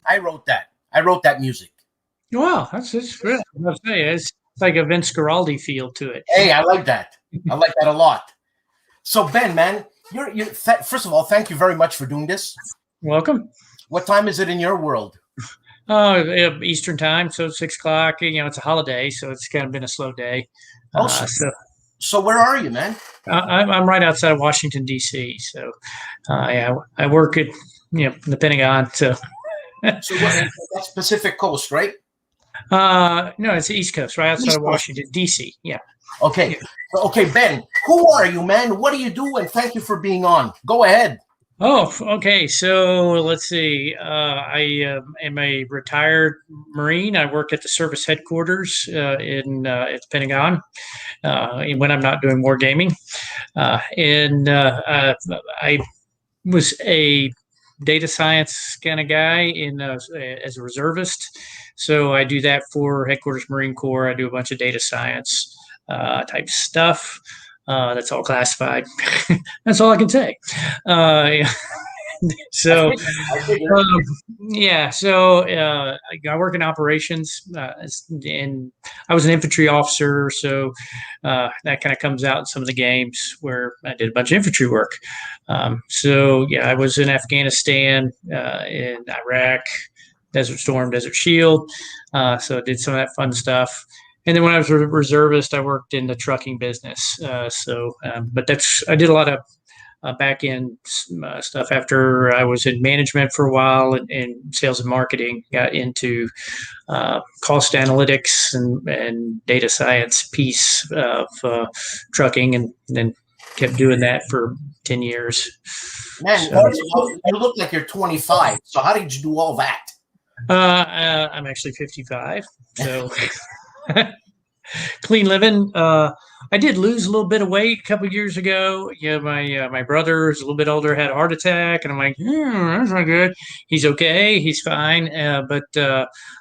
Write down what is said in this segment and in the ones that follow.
I wrote that. I wrote that music. Wow, that's good. I'll say it's like a Vince Guaraldi feel to it. Hey, I like that. I like that a lot. So Ben, man, first of all, thank you very much for doing this. Welcome. What time is it in your world? Eastern time, so 6 o'clock. It's a holiday, so it's kind of been a slow day. So where are you, man? I'm right outside of Washington, D.C. So, I work at the Pentagon. So, that's Pacific Coast, right? No, it's the East Coast, right outside of Washington, D.C. Yeah. Okay. Yeah. Okay, Ben, who are you, man? What do you do? And thank you for being on. Go ahead. Oh, okay. So let's see. I am a retired Marine. I work at the service headquarters at the Pentagon when I'm not doing war gaming. I was a data science kind of guy as a reservist. So I do that for Headquarters Marine Corps. I do a bunch of data science type stuff. That's all classified. That's all I can say. So I work in operations, and I was an infantry officer. So that kind of comes out in some of the games where I did a bunch of infantry work. I was in Afghanistan, in Iraq, Desert Storm, Desert Shield. So I did some of that fun stuff. And then when I was a reservist, I worked in the trucking business. But I did a lot of back end stuff after I was in management for a while and sales and marketing. Got into cost analytics and data science piece of trucking, and then kept doing that for 10 years. Man, you look like you're 25. So how did you do all that? I'm actually 55. So. Clean living. I did lose a little bit of weight a couple of years ago. My brother is a little bit older, had a heart attack, and I'm like, that's not good. He's okay, he's fine. But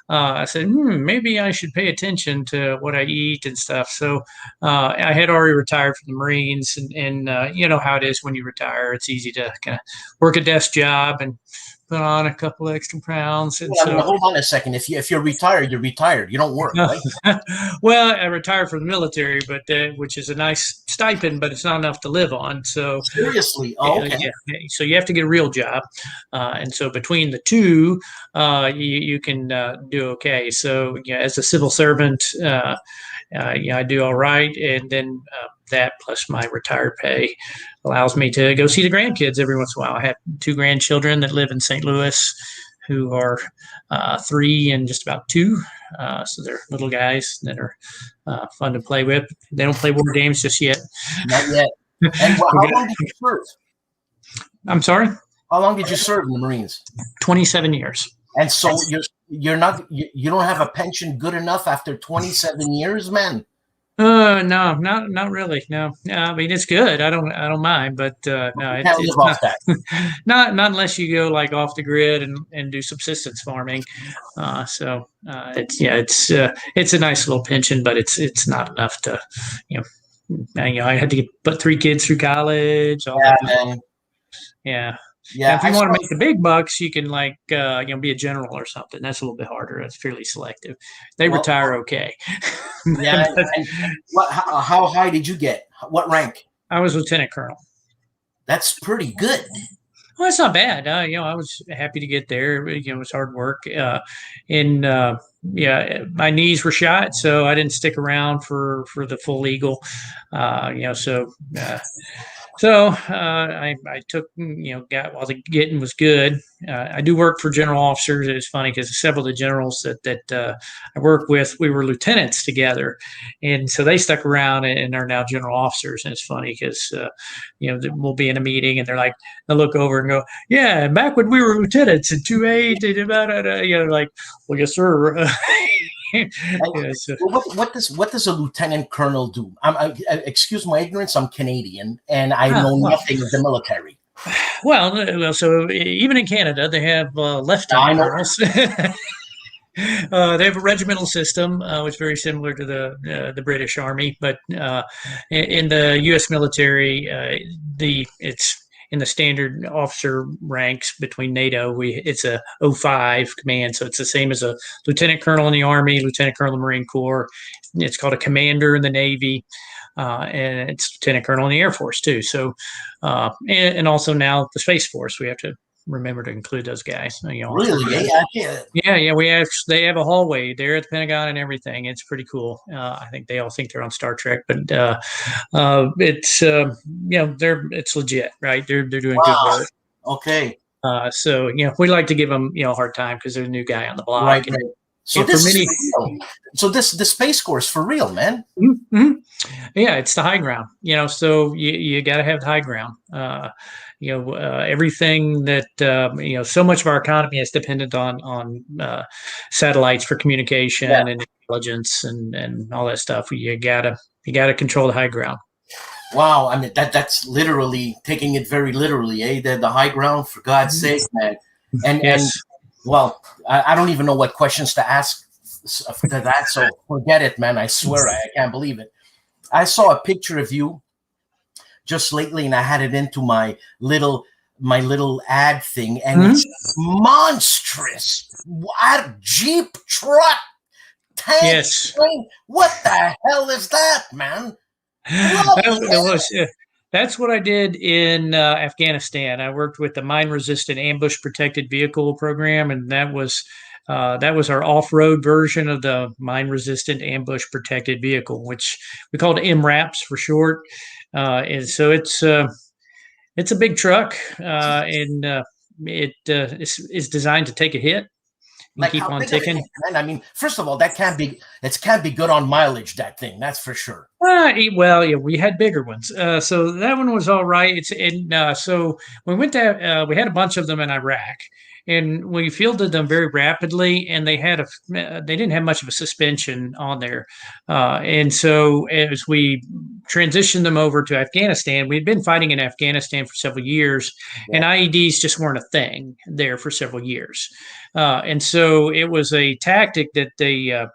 I said, maybe I should pay attention to what I eat and stuff. So I had already retired from the Marines, and you know how it is when you retire. It's easy to kind of work a desk job and put on a couple extra pounds. And hold on a second. If you're retired, you're retired. You don't work, right? Well, I retired from the military, but which is a nice stipend, but it's not enough to live on. So seriously, okay. So you have to get a real job, and so between the two, you can do okay. So as a civil servant, I do all right, and then that plus my retired pay allows me to go see the grandkids every once in a while. I have 2 grandchildren that live in St. Louis who are 3 and just about 2. So they're little guys that are fun to play with. They don't play war games just yet. Not yet. And how long did you serve? I'm sorry? How long did you serve in the Marines? 27 years. And so you don't have a pension good enough after 27 years, man? No, not really. No, I mean it's good. I don't mind, but no, it's not, not unless you go like off the grid and do subsistence farming. It's a nice little pension, but it's not enough to, I had to put 3 kids through college. All that. Man. Yeah. Yeah, if you want to make the big bucks, you can be a general or something. That's a little bit harder. That's fairly selective. They retire okay. Yeah. How high did you get? What rank? I was lieutenant colonel. That's pretty good. Well, it's not bad. I was happy to get there. It was hard work. My knees were shot, so I didn't stick around for the full Eagle. So I took, got while the getting was good. I do work for general officers. It's funny because several of the generals that I work with, we were lieutenants together. And so they stuck around and are now general officers. And it's funny because, we'll be in a meeting and they'll look over and go, yeah, back when we were lieutenants in 2A, like, well, yes, sir. What does a lieutenant colonel do? Excuse my ignorance. I'm Canadian and I know nothing of the military. Well, so even in Canada, they have lieutenant colonels. They have a regimental system, which is very similar to the British Army, but in the U.S. military, in the standard officer ranks between NATO. It's a O5 command, so it's the same as a lieutenant colonel in the Army, lieutenant colonel in the Marine Corps. It's called a commander in the Navy, and it's lieutenant colonel in the Air Force too. So, and also now the Space Force, we have to remember to include those guys. Really? Yeah. They have a hallway there at the Pentagon and everything. It's pretty cool. I think they all think they're on Star Trek, but it's it's legit, right? They're doing good work. Okay. So we like to give them a hard time because they're a new guy on the block. Right. And, so the Space Corps is for real, man. Mm-hmm. Yeah, it's the high ground. So you got to have the high ground. Everything that so much of our economy is dependent on satellites for communication and intelligence and all that stuff. You gotta control the high ground. Wow, I mean that's literally taking it very literally, eh? The high ground, for God's sake, man. And well, I don't even know what questions to ask to that, so forget it, man. I swear I can't believe it. I saw a picture of you just lately, and I had it into my little ad thing, and it's monstrous. What Jeep truck, tank, train. What the hell is that, man? That's what I did in Afghanistan. I worked with the mine-resistant ambush protected vehicle program, and that was our off-road version of the mine-resistant ambush protected vehicle, which we called MRAPs for short. And so it's a big truck, and it is designed to take a hit and keep on ticking. I mean, first of all, it can't be good on mileage, that thing. That's for sure. We had bigger ones. So that one was all right. So we went to we had a bunch of them in Iraq, and we fielded them very rapidly, and they didn't have much of a suspension on there. And so as we transitioned them over to Afghanistan, we'd been fighting in Afghanistan for several years, and IEDs just weren't a thing there for several years. And so it was a tactic that the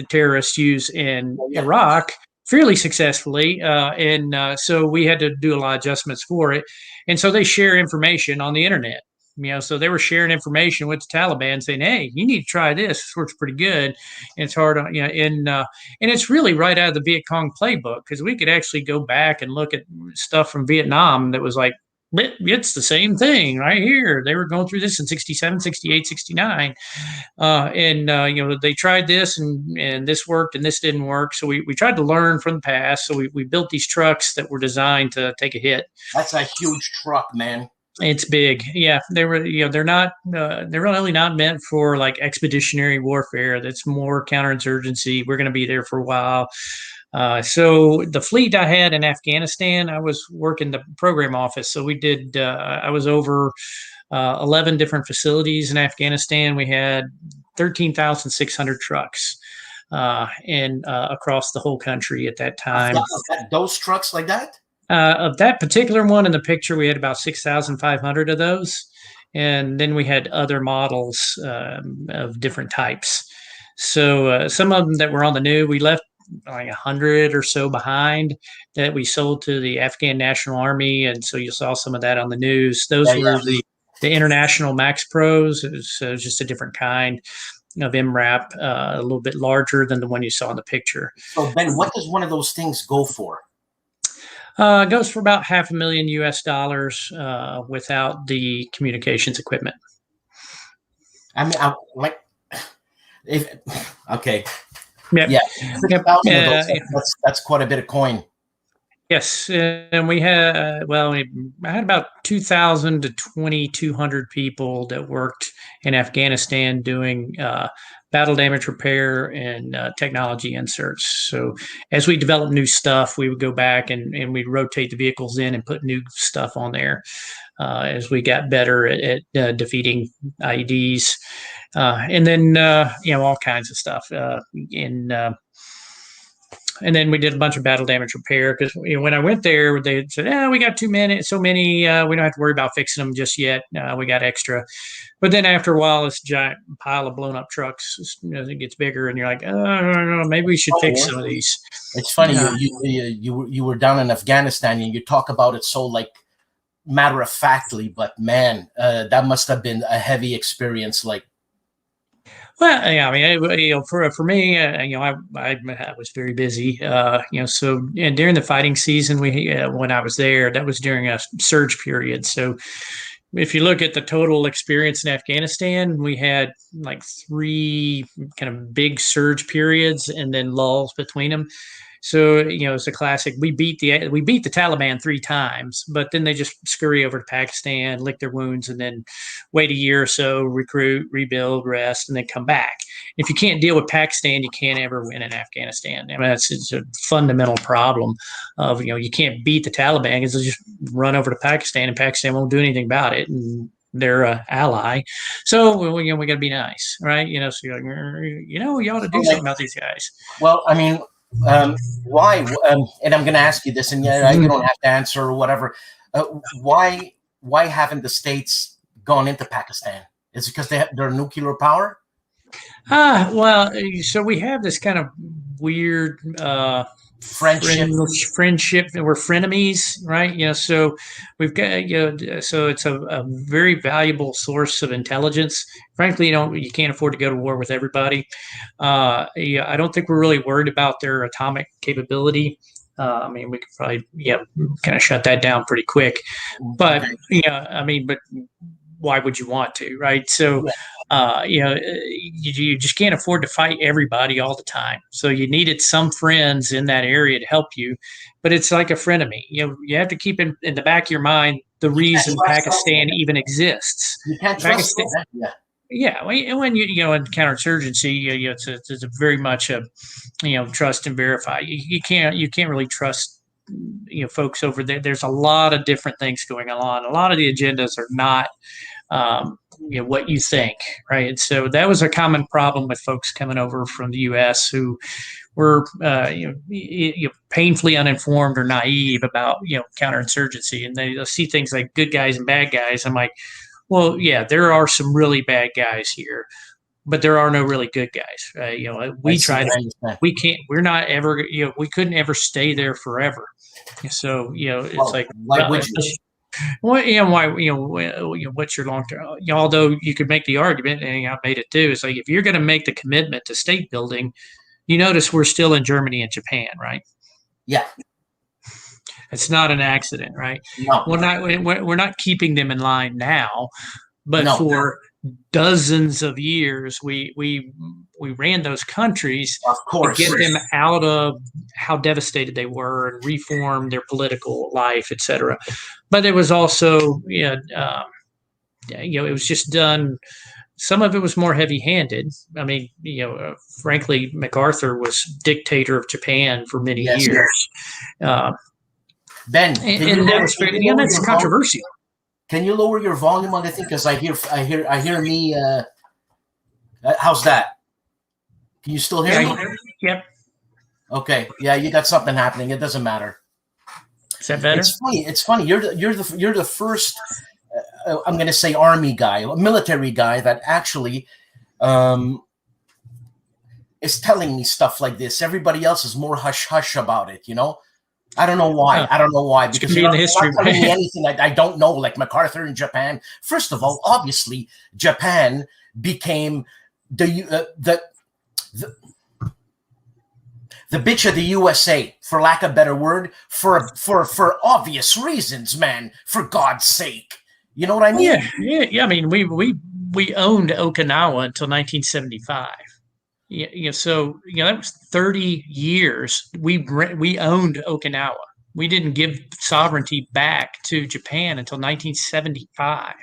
terrorists use in Iraq fairly successfully. So we had to do a lot of adjustments for it. And so they share information on the internet. So they were sharing information with the Taliban saying, hey, you need to try this. This works pretty good. And it's hard on, and it's really right out of the Viet Cong playbook, because we could actually go back and look at stuff from Vietnam that was like, it's the same thing right here. They were going through this in 67, 68, 69. They tried this and this worked and this didn't work. So we tried to learn from the past. So we built these trucks that were designed to take a hit. That's a huge truck, man. It's big. Yeah. They were, they're really not meant for like expeditionary warfare. That's more counterinsurgency. We're going to be there for a while. So the fleet I had in Afghanistan, I was working the program office. So we did, I was over 11 different facilities in Afghanistan. We had 13,600 trucks across the whole country at that time. Those trucks like that? Of that particular one in the picture, we had about 6,500 of those. And then we had other models of different types. So some of them that were on the new, we left like 100 or so behind that we sold to the Afghan National Army. And so you saw some of that on the news. Those were the International Max Pros. It was just a different kind of MRAP, a little bit larger than the one you saw in the picture. So Ben, what does one of those things go for? It goes for about $500,000 US without the communications equipment. I mean, okay. Yep. Yeah. That's quite a bit of coin. Yes. And we had, I had about 2,000 to 2,200 people that worked in Afghanistan doing battle damage repair and technology inserts. So as we developed new stuff, we would go back and we'd rotate the vehicles in and put new stuff on there as we got better at defeating IEDs. And then, all kinds of stuff. and then we did a bunch of battle damage repair because when I went there, they said, we got so many, we don't have to worry about fixing them just yet. We got extra. But then after a while, this giant pile of blown up trucks, it gets bigger, and you're like, oh, maybe we should fix some of these. It's funny, you were down in Afghanistan, and you talk about it so like matter of factly, but man, that must have been a heavy experience. Like, well, yeah, I mean, for me, I was very busy, so and during the fighting season, when I was there, that was during a surge period. So if you look at the total experience in Afghanistan, we had like 3 kind of big surge periods and then lulls between them. So, it's a classic. We beat the Taliban 3 times, but then they just scurry over to Pakistan, lick their wounds, and then wait a year or so, recruit, rebuild, rest, and then come back. If you can't deal with Pakistan, you can't ever win in Afghanistan. I mean, it's a fundamental problem of, you can't beat the Taliban because they'll just run over to Pakistan, and Pakistan won't do anything about it. And they're an ally. So, we got to be nice, right? So you're like, you ought to do something about these guys. Well, I mean, why? And I'm going to ask you this, and you don't have to answer or whatever. Why haven't the States gone into Pakistan? Is it because they're nuclear power? Well, so we have this kind of weird friendship. We're frenemies, right? So we've got, so it's a very valuable source of intelligence. Frankly, you can't afford to go to war with everybody. I don't think we're really worried about their atomic capability. I mean, we could probably, kind of shut that down pretty quick. But, but why would you want to, right? So, you just can't afford to fight everybody all the time. So you needed some friends in that area to help you, but it's like a frenemy. You have to keep in the back of your mind the reason Pakistan even exists. You can't trust them. Yeah, when in counterinsurgency, it's a very much a trust and verify. You can't really trust folks over there. There's a lot of different things going on. A lot of the agendas are not what you think, right? And so that was a common problem with folks coming over from the U.S. who were painfully uninformed or naive about counterinsurgency, and they'll see things like good guys and bad guys. I'm like, well, yeah, there are some really bad guys here, but there are no really good guys. We couldn't ever stay there forever. So it's why would you? Well, what's your long term? Although you could make the argument, and I made it too, it's like if you're going to make the commitment to state building, you notice we're still in Germany and Japan, right? Yeah. It's not an accident, right? No. We're not keeping them in line now, but for dozens of years, we ran those countries to get them out of how devastated they were and reform their political life, et cetera. But it was also, it was just done. Some of it was more heavy-handed. I mean, frankly, MacArthur was dictator of Japan for many years. Ben, and that's controversial. Can you lower your volume on the thing? Because I hear me. How's that? Can you still hear me? Yep. Okay. Yeah, you got something happening. It doesn't matter. Is that better? It's funny. You're the first. I'm going to say army guy, a military guy that actually is telling me stuff like this. Everybody else is more hush hush about it. I don't know why. Because you're not telling me anything I don't know, like MacArthur in Japan. First of all, obviously, Japan became the bitch of the USA, for lack of a better word, for obvious reasons, man. For God's sake, you know what I mean? Yeah. I mean, we owned Okinawa until 1975. So that was 30 years. We owned Okinawa. We didn't give sovereignty back to Japan until 1975.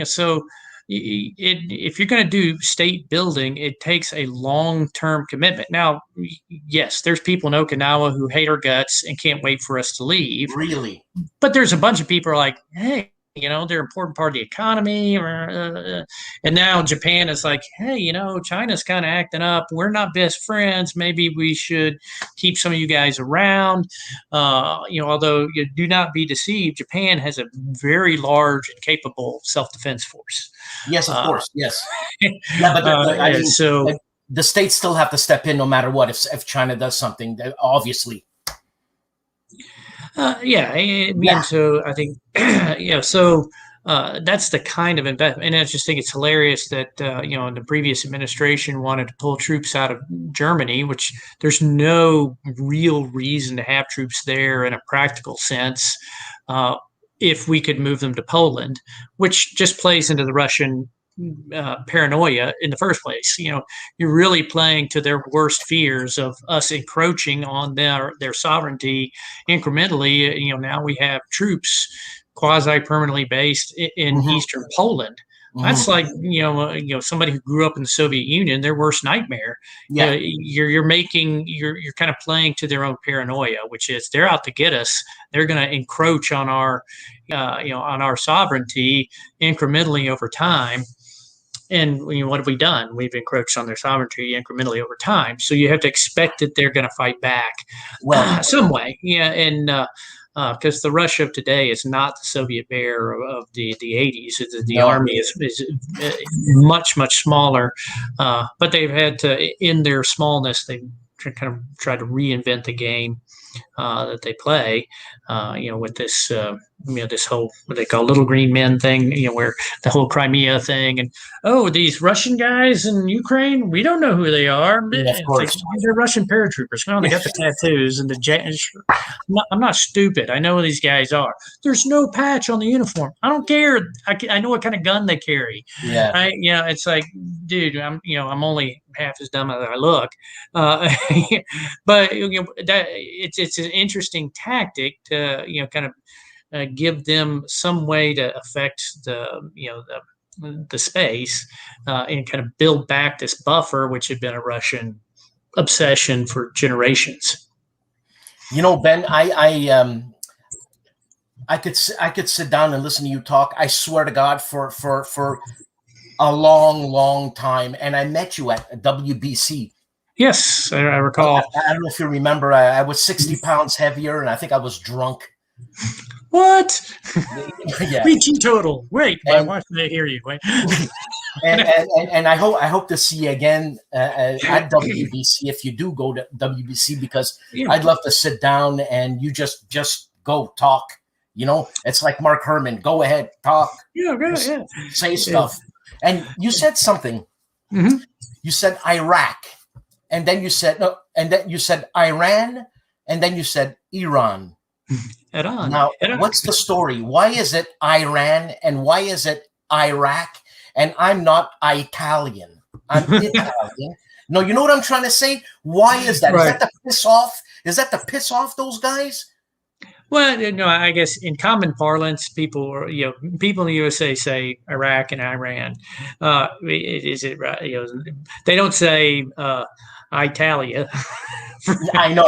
So if you're going to do state building, it takes a long-term commitment. Now, yes, there's people in Okinawa who hate our guts and can't wait for us to leave. Really? But there's a bunch of people who are like, hey, You know, they're an important part of the economy. And now Japan is like, hey, you know, China's kind of acting up. We're not best friends. Maybe we should keep some of you guys around. You know, although you do not be deceived, Japan has a very large and capable self-defense force. Yes, of course. Yes. Yeah, but I mean, so the states still have to step in no matter what. If China does something, obviously. Yeah, and so I think, so that's the kind of investment. And I just think it's hilarious that, you know, the previous administration wanted to pull troops out of Germany, which there's no real reason to have troops there in a practical sense, if we could move them to Poland, which just plays into the Russian paranoia in the first place. You know, you're really playing to their worst fears of us encroaching on their sovereignty incrementally. You know, now we have troops quasi-permanently based in eastern Poland. That's like, you know, somebody who grew up in the Soviet Union, their worst nightmare. Yeah. You're kind of playing to their own paranoia, which is they're out to get us. They're going to encroach on our, on our sovereignty incrementally over time. And you know, what have we done? We've encroached on their sovereignty incrementally over time. So you have to expect that they're going to fight back, some way. Yeah, and because the Russia of today is not the Soviet bear of the 80s. The army is much smaller, but they've had to, in their smallness, they've kind of tried to reinvent the game that they play. You know, with this, this whole what they call little green men thing. You know, where the whole Crimea thing, and these Russian guys in Ukraine, we don't know who they are. Yeah, of course. Like, they're Russian paratroopers. Well, they got the tattoos and I'm not stupid. I know who these guys are. There's no patch on the uniform. I don't care. I know what kind of gun they carry. Yeah. Right? You know, it's like, dude, I'm only half as dumb as I look. But you know, that it's an interesting tactic to, you know, kind of give them some way to affect the space and kind of build back this buffer, which had been a Russian obsession for generations. You know, Ben, I could sit down and listen to you talk. I swear to God, for a long time, and I met you at WBC. Yes, I recall. I don't know if you remember. I was 60 pounds heavier, and I think I was drunk. What? Yeah. We teetotal. Wait, why did I hear you? Wait. and I hope to see you again at WBC if you do go to WBC, because I'd love to sit down and you just go talk. You know, it's like Mark Herman. Go ahead, talk. Yeah, yeah. Say stuff. And you said something. Mm-hmm. You said Iraq, and then you said no, and then you said Iran, and then you said Iran. Iran. Now, what's the story? Why is it Iran and why is it Iraq? And I'm not Italian. I'm Italian. No, you know what I'm trying to say? Why is that? Right. Is that to piss off? Is that to piss off those guys? Well, no, I guess in common parlance, people in the USA say Iraq and Iran. Is it right? You know, they don't say Italia. I know,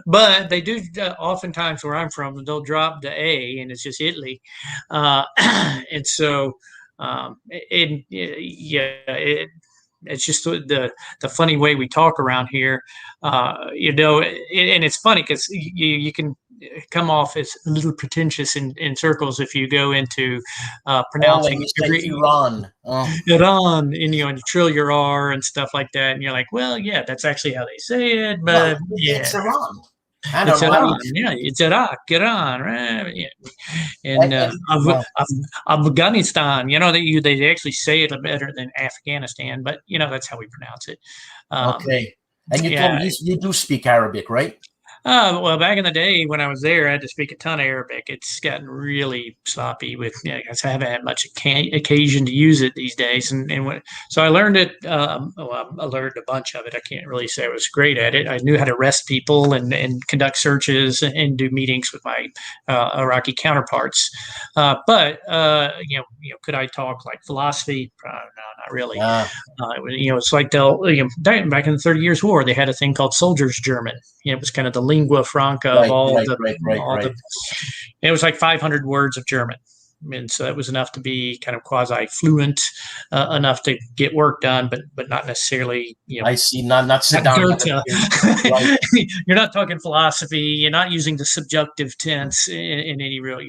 but they do oftentimes where I'm from. They'll drop the A, and it's just Italy, and so it's just the funny way we talk around here, you know. And it's funny because you can come off as a little pretentious in circles if you go into pronouncing Iran, Iran, and you trill your R and stuff like that, and you're like, well, yeah, that's actually how they say it, but it's Iran. It's Iran, yeah, it's Iraq, Iran, right? Yeah. And Afghanistan, you know, they actually say it better than Afghanistan, but you know that's how we pronounce it. Okay, and you told me you do speak Arabic, right? Well, back in the day when I was there, I had to speak a ton of Arabic. It's gotten really sloppy with, I haven't had much occasion to use it these days. So I learned it. I learned a bunch of it. I can't really say I was great at it. I knew how to arrest people and conduct searches and do meetings with my Iraqi counterparts. But could I talk like philosophy? No, not really. It's like back in the 30 Years' War, they had a thing called Soldiers' German. It was kind of the lingua franca of all the. It was like 500 words of German. And so that was enough to be kind of quasi fluent, enough to get work done, but not necessarily, I see. Not sit down. Right. You're not talking philosophy. You're not using the subjunctive tense in any real,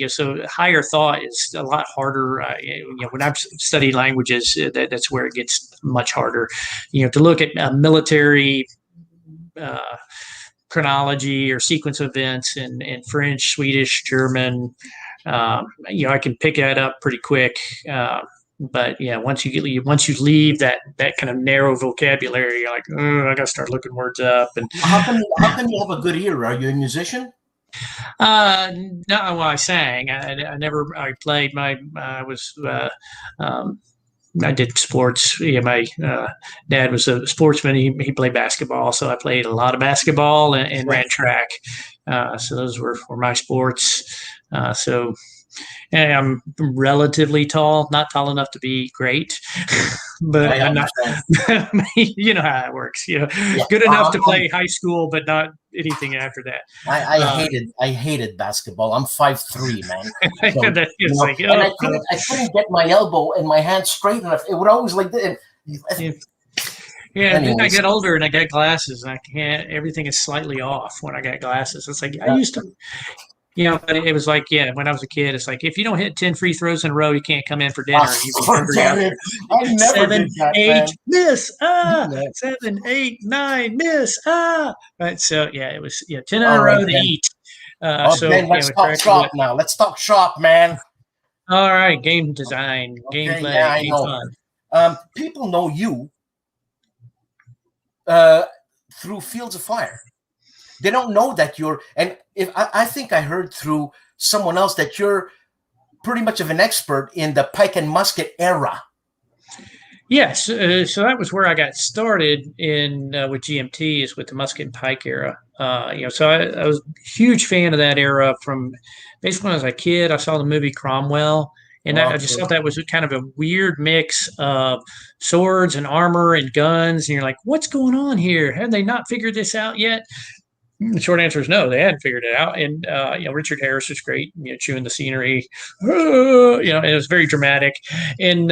so higher thought is a lot harder. When I've studied languages, that's where it gets much harder. To look at military chronology or sequence of events in French, Swedish, German, I can pick that up pretty quick. But yeah, once you leave that kind of narrow vocabulary, you're like, oh, I got to start looking words up. And how come you have a good ear? Are you a musician? No, well, I sang. I played. I did sports. My dad was a sportsman. He played basketball, so I played a lot of basketball and ran track. So those were my sports. And I'm relatively tall, not tall enough to be great, but I'm not. You know how it works. Good enough to play high school, but not anything after that. I hated basketball. I'm 5'3", man. So, and I couldn't get my elbow and my hand straight enough. It would always like this. Yeah, and then I get older and I got glasses, and I can't. Everything is slightly off when I got glasses. It's like I used to. But it was like, when I was a kid, it's like, if you don't hit 10 free throws in a row, you can't come in for dinner. I never 7, did that, 8, man. miss, 7, 8, 9, miss, Right, so, it was 10 in a row to eat. Ben, let's talk shop now. Let's talk shop, man. All right, game design, gameplay, game fun. People know you through Fields of Fire. They don't know that you're, and I think I heard through someone else that you're pretty much of an expert in the pike and musket era. Yes, so that was where I got started with GMTs, with the musket and pike era. So I was a huge fan of that era from basically when I was a kid. I saw the movie Cromwell, and I just thought that was kind of a weird mix of swords and armor and guns. And you're like, what's going on here? Have they not figured this out yet? The short answer is no, they hadn't figured it out. And, Richard Harris was great, chewing the scenery, and it was very dramatic. And,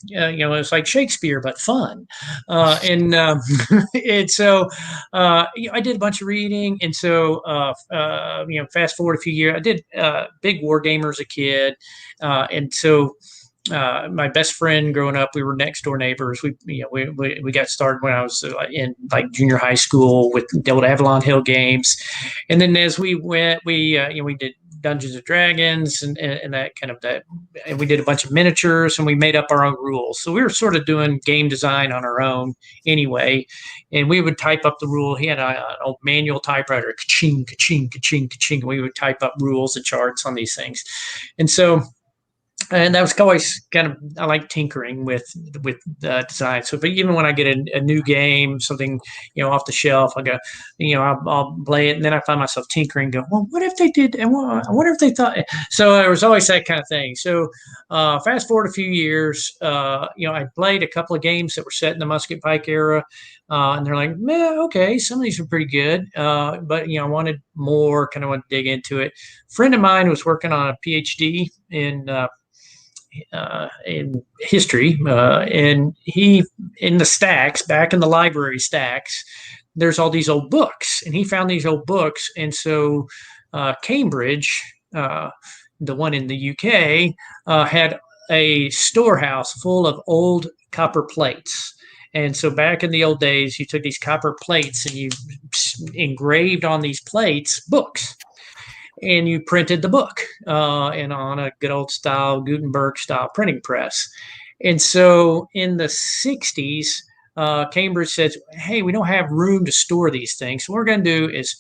it was like Shakespeare, but fun. And so I did a bunch of reading. And so, fast forward a few years, I did big war gamer as a kid. And so, my best friend growing up, we were next door neighbors. We got started when I was in like junior high school with the old Avalon Hill games, and then as we went, we did Dungeons and Dragons and that kind of that, and we did a bunch of miniatures and we made up our own rules. So we were sort of doing game design on our own anyway, and we would type up the rule. He had an old manual typewriter, ka-ching, ka-ching, ka-ching, ka-ching. We would type up rules and charts on these things, and so. And that was always kind of, I like tinkering with design. So, but even when I get a new game, something, off the shelf, I go, I'll play it. And then I find myself tinkering, go, well, what if they did? And I wonder if they thought. So there was always that kind of thing. So fast forward a few years, I played a couple of games that were set in the musket pike era. And they're like, man, okay, some of these are pretty good. But, I wanted more, kind of want to dig into it. A friend of mine was working on a PhD in history, and he, in the stacks, back in the library stacks, there's all these old books, and he found these old books. And so Cambridge, the one in the UK, had a storehouse full of old copper plates. And so back in the old days, you took these copper plates and you engraved on these plates books. And you printed the book and on a good old style Gutenberg style printing press. And so in the 60s, Cambridge said, hey, we don't have room to store these things. So what we're going to do is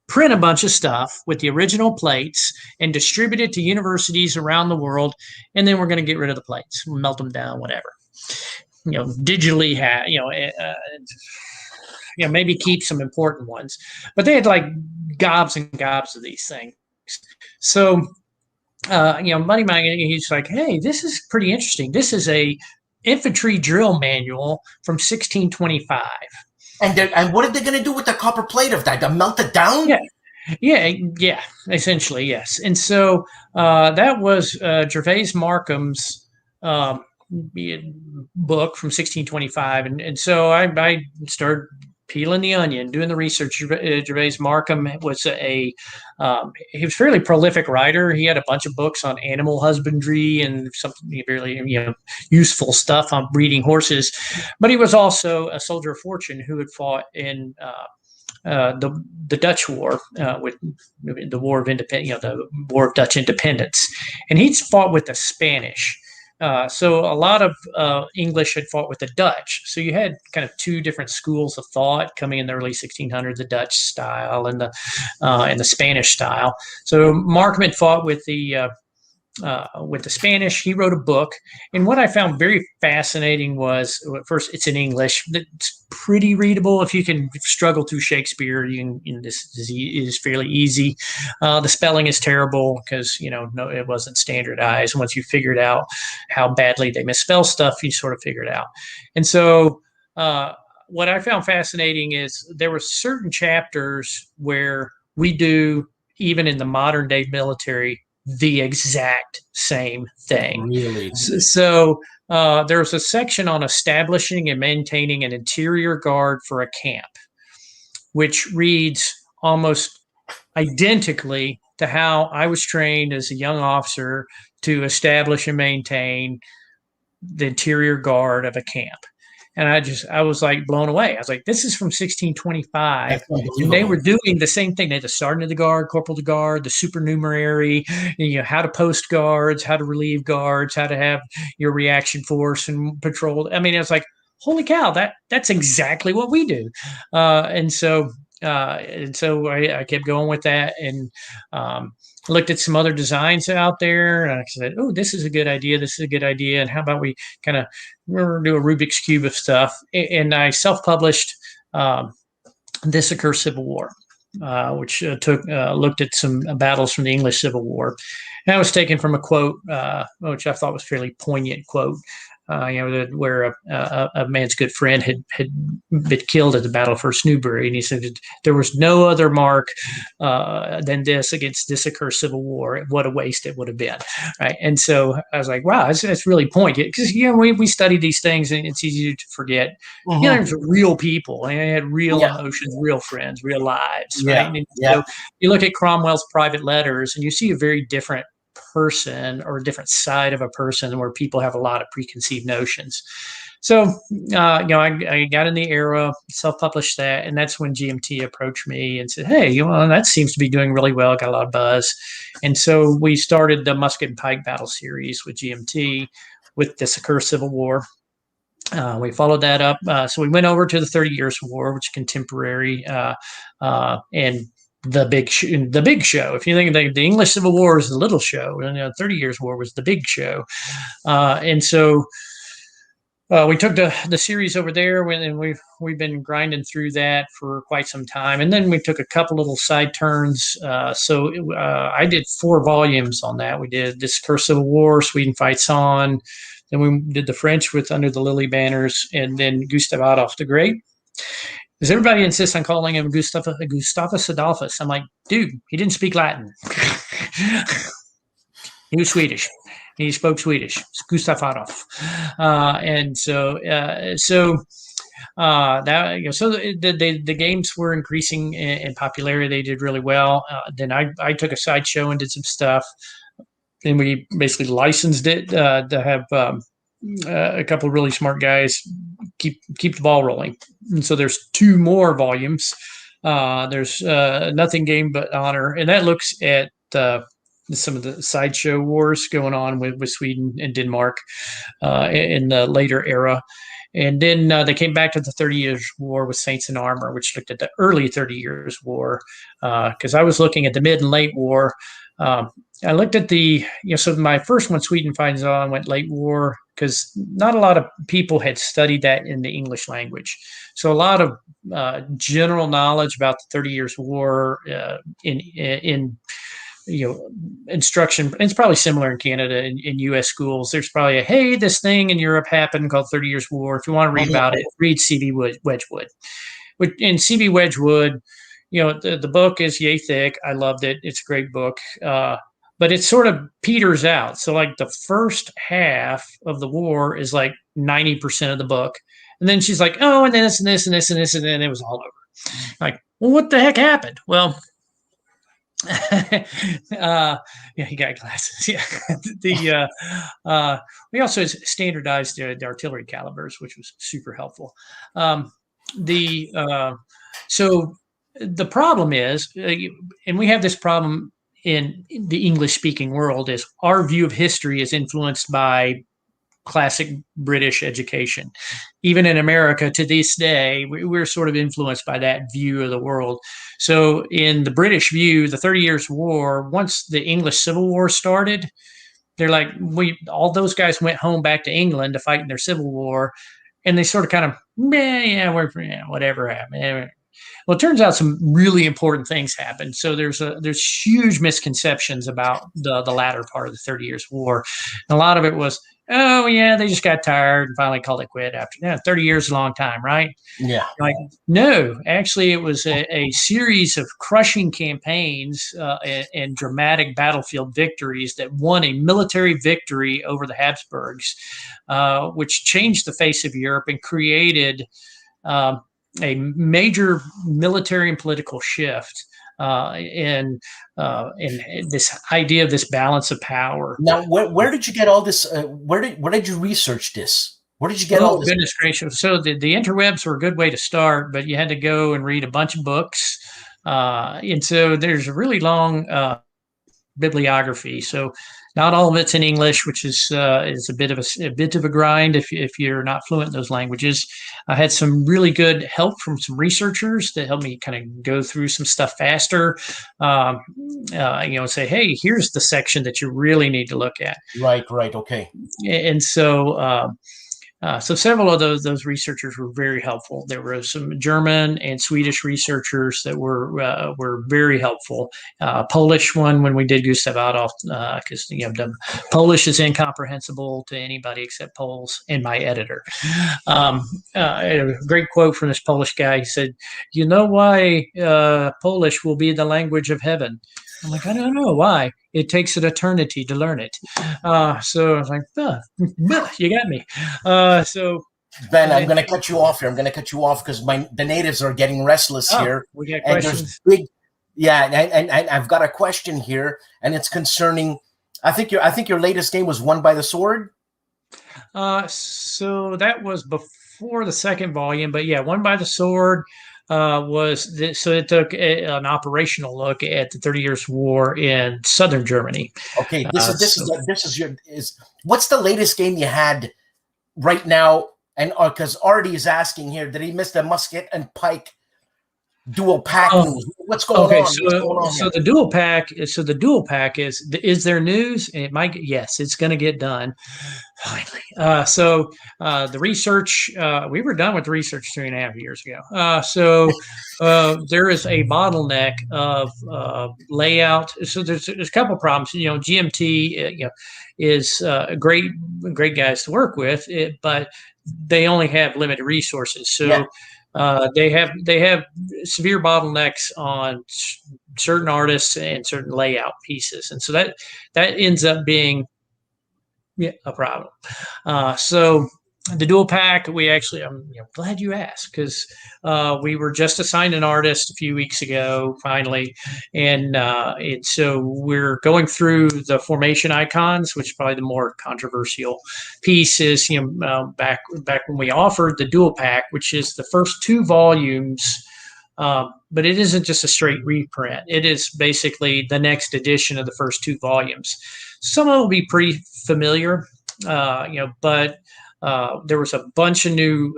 print a bunch of stuff with the original plates and distribute it to universities around the world. And then we're going to get rid of the plates, melt them down, whatever. Digitally maybe keep some important ones. But they had like gobs and gobs of these things. So, Money Man, he's like, hey, this is pretty interesting. This is a infantry drill manual from 1625. And what are they going to do with the copper plate of that? To melt it down? Yeah. Yeah, essentially, yes. And so that was Gervase Markham's um, book from 1625. And so I started peeling the onion, doing the research. Gervase Markham was he was a fairly prolific writer. He had a bunch of books on animal husbandry and something really useful stuff on breeding horses. But he was also a soldier of fortune who had fought in the Dutch War, with the War of Independence, the War of Dutch Independence, and he'd fought with the Spanish. So a lot of English had fought with the Dutch. So you had kind of two different schools of thought coming in the early 1600s: the Dutch style and the Spanish style. So Markham had fought with the Spanish. He wrote a book, and what I found very fascinating was, first, it's in English. It's pretty readable. If you can struggle through Shakespeare, this is fairly easy. The spelling is terrible because it wasn't standardized. Once you figured out how badly they misspell stuff, you sort of figure it out. And so what I found fascinating is there were certain chapters where we do, even in the modern day military, the exact same thing. Really? So there's a section on establishing and maintaining an interior guard for a camp, which reads almost identically to how I was trained as a young officer to establish and maintain the interior guard of a camp. And I was like blown away. I was like, this is from 1625. And they were doing the same thing. They had the sergeant of the guard, corporal of the guard, the supernumerary, how to post guards, how to relieve guards, how to have your reaction force and patrol. I mean, it was like, holy cow, that's exactly what we do. And so I kept going with that, and looked at some other designs out there, and I said, oh, this is a good idea. This is a good idea. And how about we kind of do a Rubik's Cube of stuff? And I self-published This Accursed Civil War, which looked at some battles from the English Civil War. And that was taken from a quote, which I thought was a fairly poignant quote, where a man's good friend had been killed at the Battle of First Newbury, and he said there was no other mark than this against this accursed Civil War. What a waste it would have been, right? And so I was like, wow, that's really poignant, because we study these things and it's easy to forget. Mm-hmm. There's real people, and they had real emotions, real friends, real lives, right? And so you look at Cromwell's private letters, and you see a very different person or a different side of a person where people have a lot of preconceived notions. So, I got in the era, self-published that, and that's when GMT approached me and said, hey, that seems to be doing really well, got a lot of buzz. And so we started the Musket and Pike Battle Series with GMT with This Accursed Civil War. We followed that up. So we went over to the 30 Years' War, which is contemporary, and the big show. If you think of the English Civil War is the little show, and 30 Years' War was the big show. And so we took the series over there, and we've been grinding through that for quite some time. And then we took a couple little side turns. I did 4 volumes on that. We did This Accursed Civil War, Sweden Fights On. Then we did the French with Under the Lily Banners, and then Gustav Adolf the Great. Because everybody insists on calling him Gustavus Adolphus. I'm like, dude, he didn't speak Latin. He was Swedish. He spoke Swedish. It's Gustav Adolf. The games were increasing in popularity. They did really well. Then I took a sideshow and did some stuff. And we basically licensed it to have a couple of really smart guys keep the ball rolling. And so there's 2 more volumes. There's Nothing Gained But Honor, and that looks at some of the sideshow wars going on with Sweden and Denmark in the later era. And then they came back to the 30 Years' War with Saints in Armor, which looked at the early 30 Years' War, because I was looking at the mid and late war. I looked at so my first one, Sweden Fights On, went late war, because not a lot of people had studied that in the English language. So a lot of general knowledge about the 30 Years' War in instruction. It's probably similar in Canada, in U.S. schools. There's probably hey, this thing in Europe happened called 30 Years' War. If you want to read about it, read C.B. Wedgwood. In C.B. Wedgwood, the book is yay thick. I loved it. It's a great book. But it sort of peters out. So like the first half of the war is like 90% of the book. And then she's like, oh, and then this and this and this and this, and then it was all over. Like, well, what the heck happened? Well, yeah, he got glasses. Yeah. We also standardized the artillery calibers, which was super helpful. So the problem is, and we have this problem in the English-speaking world, is our view of history is influenced by classic British education. Even in America to this day, we're sort of influenced by that view of the world. So in the British view, the 30 Years' War, once the English Civil War started, they're like, all those guys went home back to England to fight in their Civil War, and they sort of kind of, whatever happened. Well, it turns out some really important things happened. So there's huge misconceptions about the latter part of the 30 Years' War. And a lot of it was, oh, yeah, they just got tired and finally called it quit after 30 years is a long time, right? Yeah. Like, no, actually, it was a series of crushing campaigns and dramatic battlefield victories that won a military victory over the Habsburgs, which changed the face of Europe and created a major military and political shift in this idea of this balance of power. Now, where did you get all this? Where did you research this? Where did you get all this? Goodness gracious! So the interwebs were a good way to start, but you had to go and read a bunch of books, and so there's a really long bibliography. So not all of it's in English, which is a bit of a grind if you're not fluent in those languages. I had some really good help from some researchers that helped me kind of go through some stuff faster. Say, hey, here's the section that you really need to look at. Right. Okay. And so. So several of those researchers were very helpful. There were some German and Swedish researchers that were very helpful. Polish one when we did Gustav Adolf, because the Polish is incomprehensible to anybody except Poles and my editor. A great quote from this Polish guy. He said, "You know why Polish will be the language of heaven?" I'm like, I don't know why. It takes an eternity to learn it. So I was like, you got me. So Ben, I'm going to cut you off here. I'm going to cut you off because the natives are getting restless here. We got questions. And I've got a question here, and it's concerning. I think your latest game was Won by the Sword. So that was before the second volume, but yeah, Won by the Sword. So it took an operational look at the 30 Years' War in southern Germany. Okay, what's the latest game you had right now? And because Artie is asking here, did he miss the musket and pike dual pack? What's going on? So the dual pack. So the dual pack is there news? It might. Yes, it's going to get done finally. The research. We were done with the research 3.5 years ago. There is a bottleneck of layout. So there's a couple of problems. GMT. Is great guys to work with, but they only have limited resources. So. Yeah. They have severe bottlenecks on certain artists and certain layout pieces, and so that ends up being a problem. So the dual pack, we actually, I'm glad you asked, because we were just assigned an artist a few weeks ago, finally, and so we're going through the formation icons, which is probably the more controversial piece. Is back when we offered the dual pack, which is the first 2 volumes. But it isn't just a straight reprint. It is basically the next edition of the first 2 volumes. Some of it will be pretty familiar, but there was a bunch of new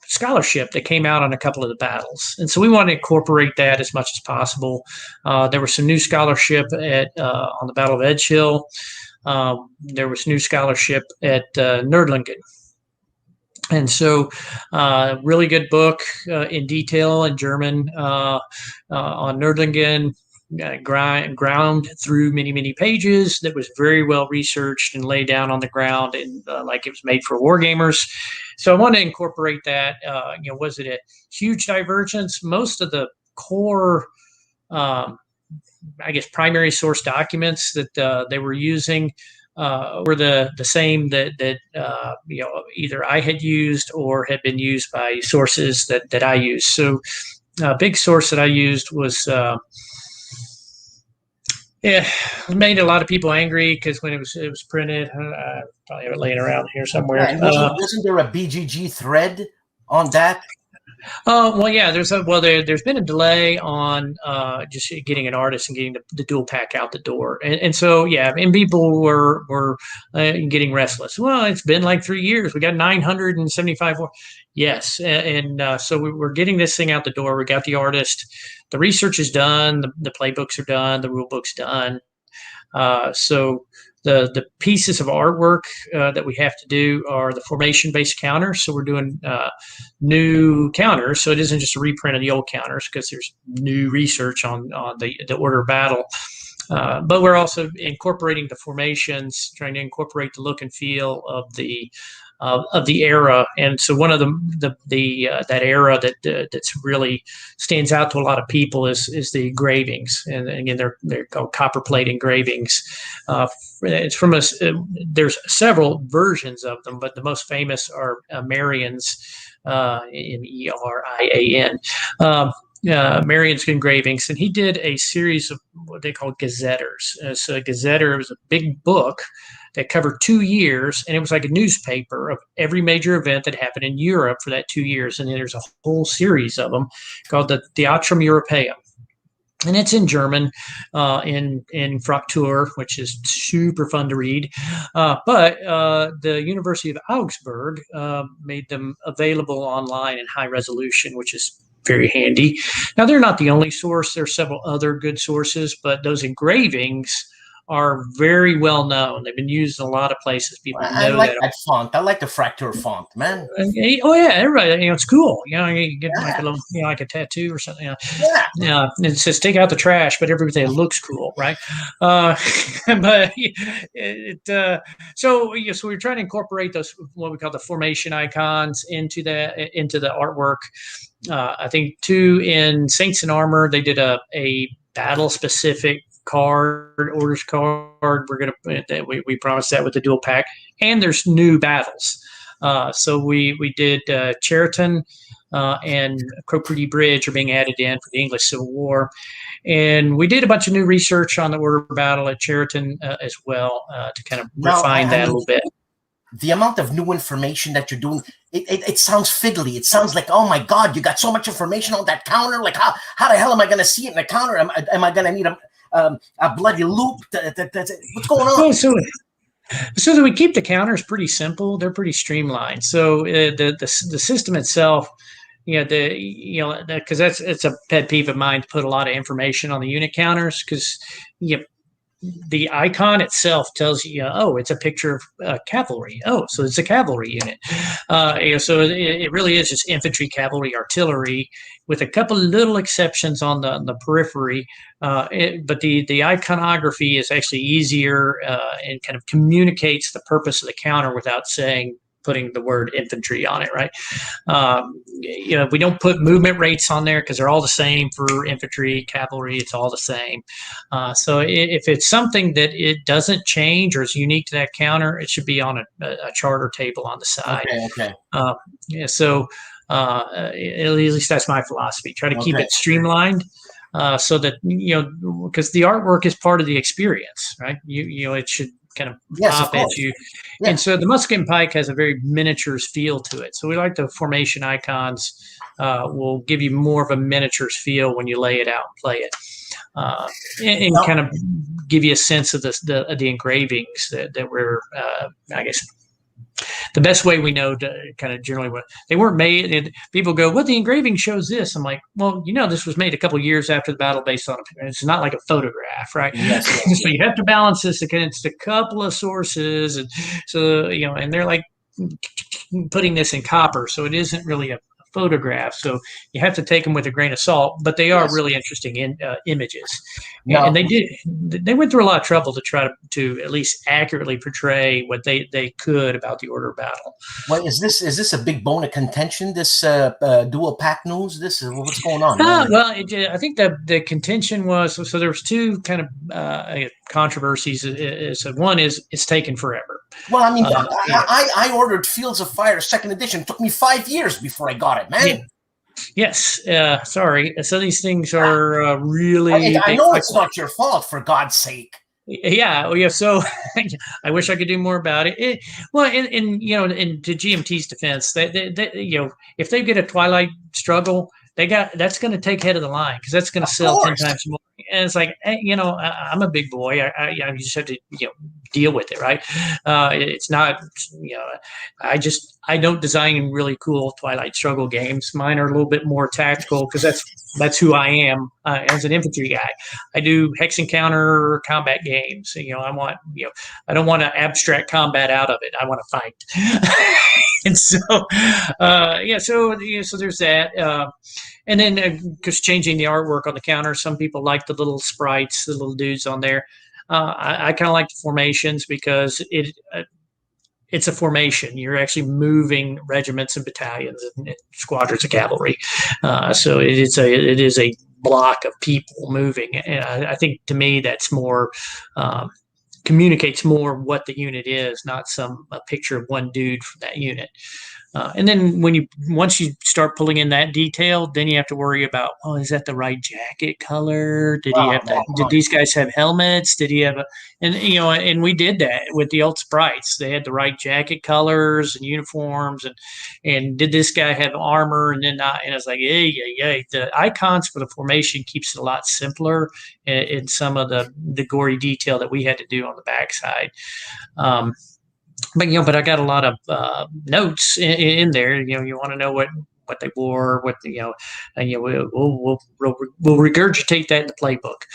scholarship that came out on a couple of the battles, and so we want to incorporate that as much as possible. There was some new scholarship on the Battle of Edge Hill. There was new scholarship at Nördlingen. And so really good book in detail in German on Nördlingen, ground through many pages that was very well researched and laid down on the ground, and like it was made for war gamers. So I want to incorporate that. Was it a huge divergence? Most of the core, I guess, primary source documents that they were using were the same that either I had used or had been used by sources that I used. So a big source that I used was it made a lot of people angry because when it was printed, I probably have it laying around here somewhere. Yeah, and wasn't there a BGG thread on that? Well, yeah, there's been a delay on just getting an artist and getting the dual pack out the door, and so yeah, and people were getting restless. Well, it's been like 3 years. We got 975 more. Yes, and so we're getting this thing out the door. We got the artist. The research is done. The playbooks are done. The rule book's done. So the pieces of artwork that we have to do are the formation-based counters. So we're doing new counters. So it isn't just a reprint of the old counters because there's new research on the order of battle. But we're also incorporating the formations, trying to incorporate the look and feel of the era. And so one of that era that's really stands out to a lot of people is the engravings. And again, they're called copperplate engravings. It's from there's several versions of them, but the most famous are Marian's, Merian. Marian's engravings, and he did a series of what they call gazetters. So a gazetter was a big book that covered 2 years, and it was like a newspaper of every major event that happened in Europe for that 2 years. And then there's a whole series of them called the Theatrum Europaeum. And it's in German, in Fraktur, which is super fun to read. But the University of Augsburg made them available online in high resolution, which is very handy. Now, they're not the only source. There are several other good sources, but those engravings are very well known. They've been used in a lot of places. People know I like that font. I like the Fraktur font, man. Oh yeah, everybody. It's cool. You get like a little, like a tattoo or something. Yeah. It says "take out the trash," but everything looks cool, right? But so we're trying to incorporate those what we call the formation icons into the artwork. I think too in Saints in Armor they did a battle specific orders card. We promised that with the dual pack, and there's new battles. So we did Cheriton and Croquerie Bridge are being added in for the English Civil War, and we did a bunch of new research on the order of battle at Cheriton as well to kind of refine that a little bit. The amount of new information that you're doing, it sounds fiddly. It sounds like, oh my God, you got so much information on that counter. Like how the hell am I going to see it in the counter? Am I going to need a bloody loop? What's going on? So that we keep the counters pretty simple. They're pretty streamlined. So the system itself, because it's a pet peeve of mine to put a lot of information on the unit counters because the icon itself tells you, oh, it's a picture of cavalry. Oh, so it's a cavalry unit. So it really is just infantry, cavalry, artillery, with a couple of little exceptions on the periphery. But the iconography is actually easier and kind of communicates the purpose of the counter without putting the word infantry on it, right? We don't put movement rates on there because they're all the same for infantry, cavalry. It's all the same. So if it's something that it doesn't change or is unique to that counter, it should be on a chart or table on the side. Okay. So at least that's my philosophy. Try to keep it streamlined. So that because the artwork is part of the experience, right? It should kind of pop at you. Yeah. And so the musket and pike has a very miniatures feel to it. So we like the formation icons will give you more of a miniatures feel when you lay it out and play it. And kind of give you a sense of the engravings that we're, I guess, the best way we know to kind of generally what they weren't made. And people go, well, the engraving shows this. I'm like, well, this was made a couple of years after the battle based on it's not like a photograph, right? Yes. So you have to balance this against a couple of sources. And so, and they're like putting this in copper. So it isn't really a photographs, so you have to take them with a grain of salt. But they are really interesting images, and they went through a lot of trouble to try to at least accurately portray what they could about the order of battle. Well, is this a big bone of contention? This dual pack news? What's going on? Well, I think the contention was, so there was two kind of controversies. One is it's taken forever. Well, I mean, I ordered Fields of Fire 2nd edition. It took me 5 years before I got it, man. Yeah. Yes. Sorry. So these things are really. I know it's not your fault, for God's sake. Yeah. So I wish I could do more about it. Well, in to GMT's defense, they if they get a Twilight Struggle, that's going to take head of the line, because that's going to sell 10 times more. And it's like, I'm a big boy. I just have to deal with it, right? It's not, I don't design really cool Twilight Struggle games. Mine are a little bit more tactical, because that's who I am as an infantry guy. I do hex encounter combat games. I don't want to abstract combat out of it. I want to fight. And so, so there's that. And then, because changing the artwork on the counter, some people like the little sprites, the little dudes on there. I kind of like the formations, because it's a formation. You're actually moving regiments and battalions and squadrons of cavalry. So it is a block of people moving. And I think, to me, that's more communicates more what the unit is, not a picture of one dude from that unit. And then once you start pulling in that detail, then you have to worry about, is that the right jacket color? Did he have that? Did these guys have helmets? Did he have and we did that with the old sprites. They had the right jacket colors and uniforms, and did this guy have armor? And then not? And I was like, yeah. The icons for the formation keeps it a lot simpler in some of the gory detail that we had to do on the backside. But I got a lot of notes in there. You want to know what they wore, we'll regurgitate that in the playbook.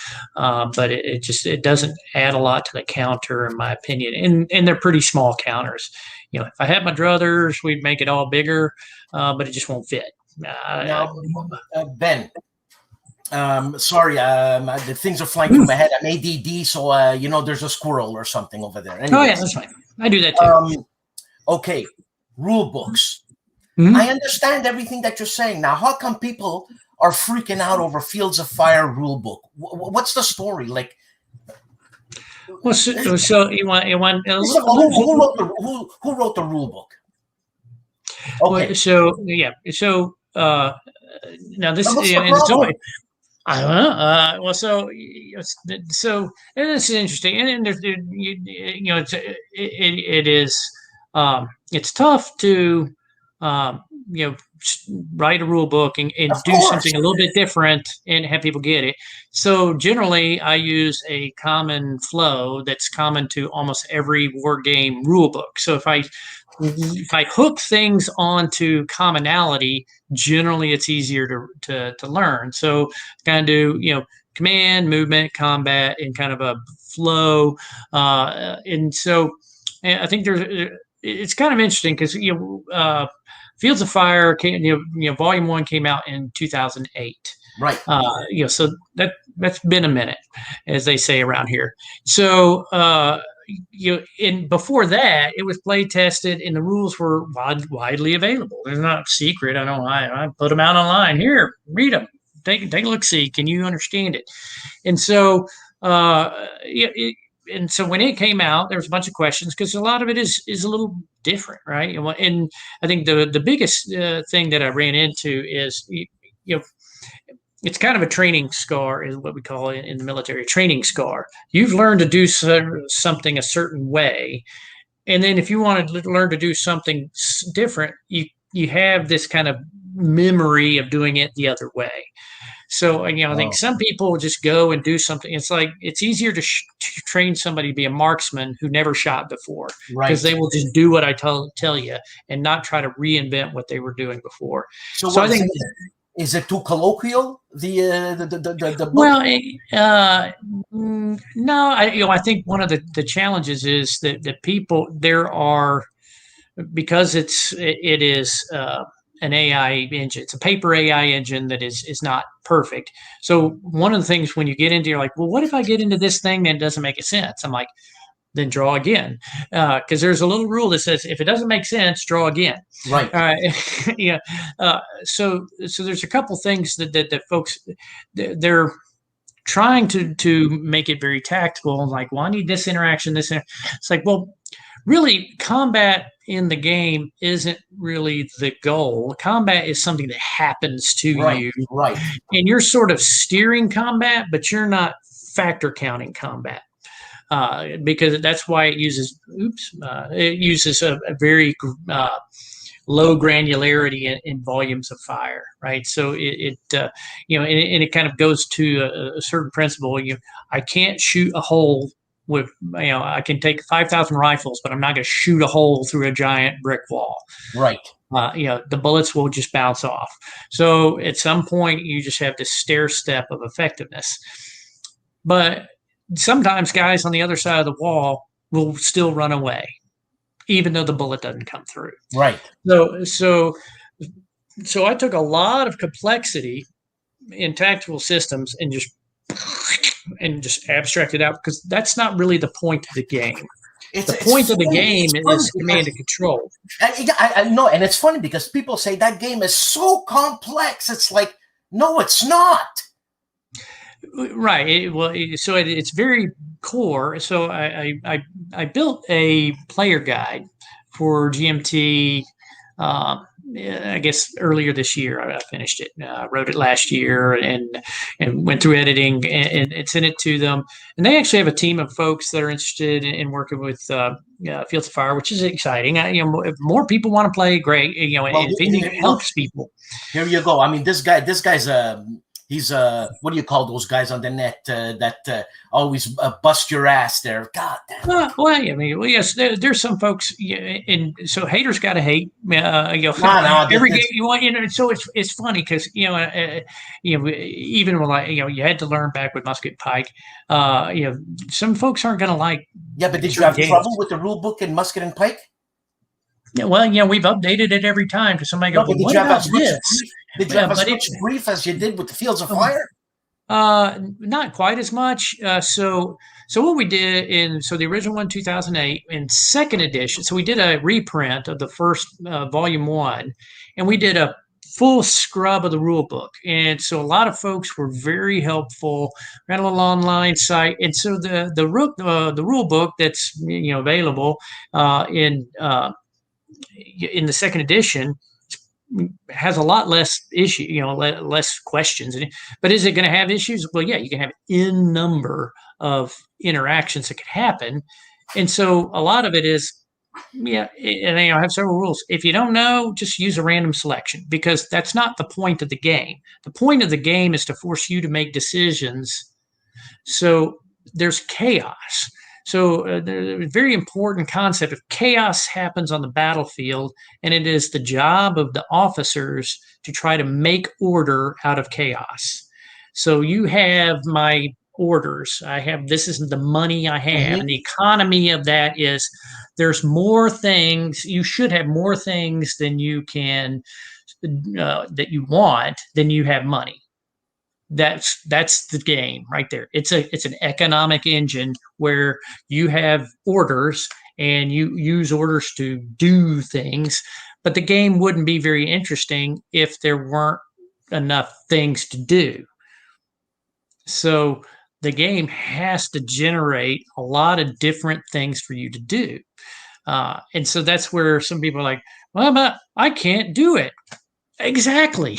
But it doesn't add a lot to the counter, in my opinion. And they're pretty small counters. If I had my druthers, we'd make it all bigger, but it just won't fit. Now, Ben. Sorry, the things are flying through my head. I'm ADD, so there's a squirrel or something over there. Anyways, oh yeah, that's fine. I do that too. Okay, rule books. Mm-hmm. I understand everything that you're saying. Now, how come people are freaking out over Fields of Fire rule book? What's the story? Like, well, so you want who wrote the rule book? Okay. Well, now this and it's always. I don't know. Well, so and this is interesting, and there's it's tough to write a rule book and do something a little bit different and have people get it. So generally, I use a common flow that's common to almost every war game rule book. So if I hook things onto commonality, generally it's easier to learn. So kind of do command, movement, combat, and kind of a flow. And so I think it's kind of interesting, because Fields of Fire Volume 1 came out in 2008. Right. So that's been a minute, as they say around here. So before that, it was play tested, and the rules were widely available. They're not secret. I put them out online. Here, read them. Take a look. See, can you understand it? And so, and so when it came out, there was a bunch of questions, because a lot of it is a little different, right? And I think the biggest thing that I ran into is it's kind of a training scar, is what we call it in the military, a training scar. You've learned to do something a certain way, and then if you want to learn to do something different, you have this kind of memory of doing it the other way. So, I think some people just go and do something. It's like it's easier to train somebody to be a marksman who never shot before, because they will just do what I tell you and not try to reinvent what they were doing before. So I think. Is it too colloquial? The book? Well, no. I think one of the challenges is that the people there are, because it is an AI engine. It's a paper AI engine that is not perfect. So one of the things when you get into, you're like, well, what if I get into this thing that doesn't make a sense? I'm like, then draw again, because there's a little rule that says if it doesn't make sense, draw again. Right. Yeah. So there's a couple things that folks they're trying to make it very tactical. Like, well, I need this interaction. It's like, well, really, combat in the game isn't really the goal. Combat is something that happens to you, right? And you're sort of steering combat, but you're not factor counting combat. Because that's why it uses a very low granularity in volumes of fire, right? So and it kind of goes to a certain principle. I can't shoot a hole with, I can take 5,000 rifles, but I'm not going to shoot a hole through a giant brick wall. Right. The bullets will just bounce off. So at some point, you just have this stair step of effectiveness. But sometimes guys on the other side of the wall will still run away, even though the bullet doesn't come through. Right. So I took a lot of complexity in tactical systems and just abstracted out, because that's not really the point of the game. The point of the game is command and control. I know, and it's funny because people say that game is so complex. It's like, no, it's not. Right. It's very core. So I built a player guide for GMT. I guess earlier this year. I finished it. Wrote it last year and went through editing and sent it to them. And they actually have a team of folks that are interested in working with Fields of Fire, which is exciting. If more people want to play, great. It helps people. Here you go. I mean, this guy's he's what do you call those guys on the net that always bust your ass there? God damn. Yes, there's some folks, and so haters got to hate. Every game you want, so it's funny because even when you had to learn back with musket and pike, some folks aren't going to like. Yeah, but did you have trouble with the rule book in musket and pike? Yeah, well, we've updated it every time because somebody goes, "What about this?" Did you have as much grief as you did with the Fields of Fire? Not quite as much. So what we did the original one, 2008, in second edition. So we did a reprint of the first volume 1, and we did a full scrub of the rule book. And so a lot of folks were very helpful. We had a little online site, and so the rule book that's available in the second edition has a lot less issue, less questions. But is it going to have issues? Well, yeah, you can have n number of interactions that could happen. And so a lot of it is, and I have several rules. If you don't know, just use a random selection, because that's not the point of the game. The point of the game is to force you to make decisions. So there's chaos. So the very important concept of chaos happens on the battlefield, and it is the job of the officers to try to make order out of chaos. So you have my orders. This is the money I have, and the economy of that is there's more things. You should have more things than you can that you want than you have money. That's the game right there. It's an economic engine where you have orders and you use orders to do things, but the game wouldn't be very interesting if there weren't enough things to do. So the game has to generate a lot of different things for you to do. And so that's where some people are like, well, I can't do it. Exactly.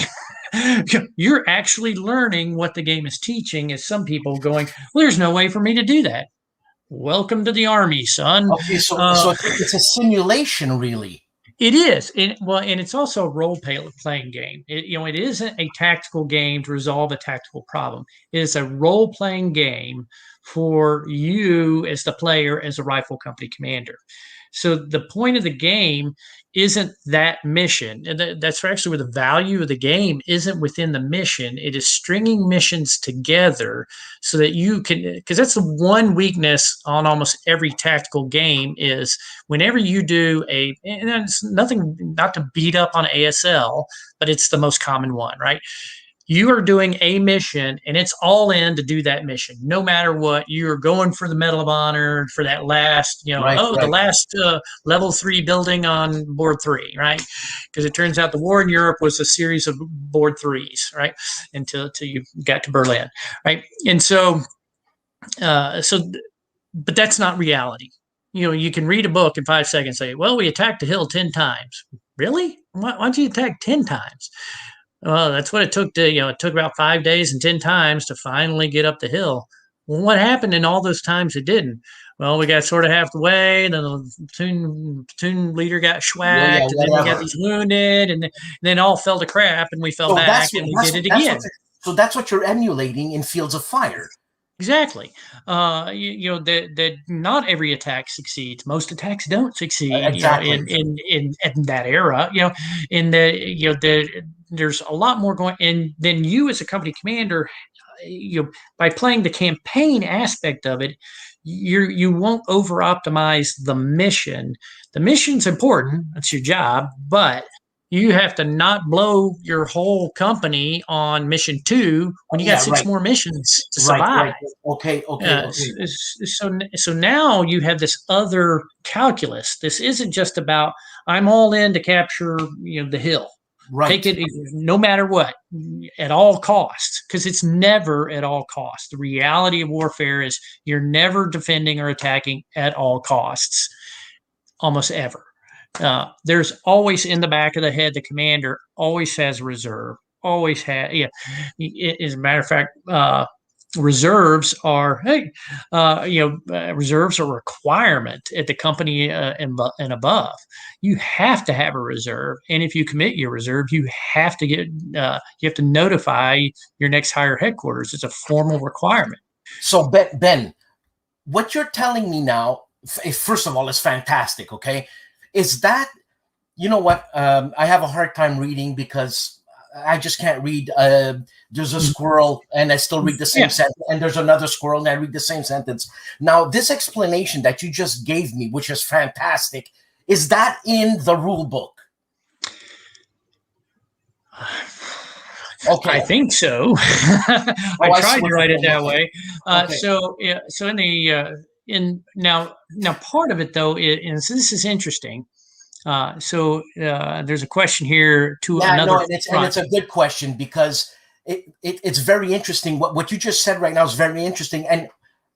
You're actually learning what the game is teaching, is some people going, well, there's no way for me to do that. Welcome to the army, son. Okay, so it's a simulation, really. It is. And it's also a role-playing game. It isn't a tactical game to resolve a tactical problem. It is a role-playing game for you as the player, as a rifle company commander. So the point of the game isn't that mission. And that's actually where the value of the game isn't within the mission. It is stringing missions together so that you can, because that's the one weakness on almost every tactical game is whenever you do and it's nothing, not to beat up on ASL, but it's the most common one, right? You are doing a mission and it's all in to do that mission. No matter what, you're going for the Medal of Honor for that last, the last level 3 building on board 3, right? Because it turns out the war in Europe was a series of board 3s, right? Until you got to Berlin, right? And so, but that's not reality. You can read a book in 5 seconds, say, well, we attacked the hill 10 times. Really? Why don't you attack 10 times? Well, that's what it took to, it took about 5 days and 10 times to finally get up the hill. Well, what happened in all those times it didn't? Well, we got sort of half the way, then the platoon leader got schwacked, and then we got these wounded, and then all fell to crap, and we fell back, and we did it again. So that's what you're emulating in Fields of Fire. Exactly. That not every attack succeeds. Most attacks don't succeed. Exactly. In that era. There's a lot more going. And then you, as a company commander, by playing the campaign aspect of it, you won't over optimize the mission. The mission's important. That's your job, but you have to not blow your whole company on mission 2 when you got 6 more missions to survive. Okay. So now you have this other calculus. This isn't just about I'm all in to capture the hill. Right. Take it no matter what, at all costs, because it's never at all costs. The reality of warfare is you're never defending or attacking at all costs, almost ever. There's always in the back of the head, the commander always has a reserve, always has. As a matter of fact, reserves are, reserves are a requirement at the company and above. You have to have a reserve. And if you commit your reserve, you have to notify your next higher headquarters. It's a formal requirement. So Ben, what you're telling me now, first of all, is fantastic. Okay. Is that, I have a hard time reading because I just can't read. There's a squirrel and I still read the same sentence, and there's another squirrel and I read the same sentence. Now, this explanation that you just gave me, which is fantastic, is that in the rule book? Okay, I think so. I tried to write it that way. So in the now part of it though is this is interesting. There's a question here to another. And it's a good question because it's very interesting. What you just said right now is very interesting. And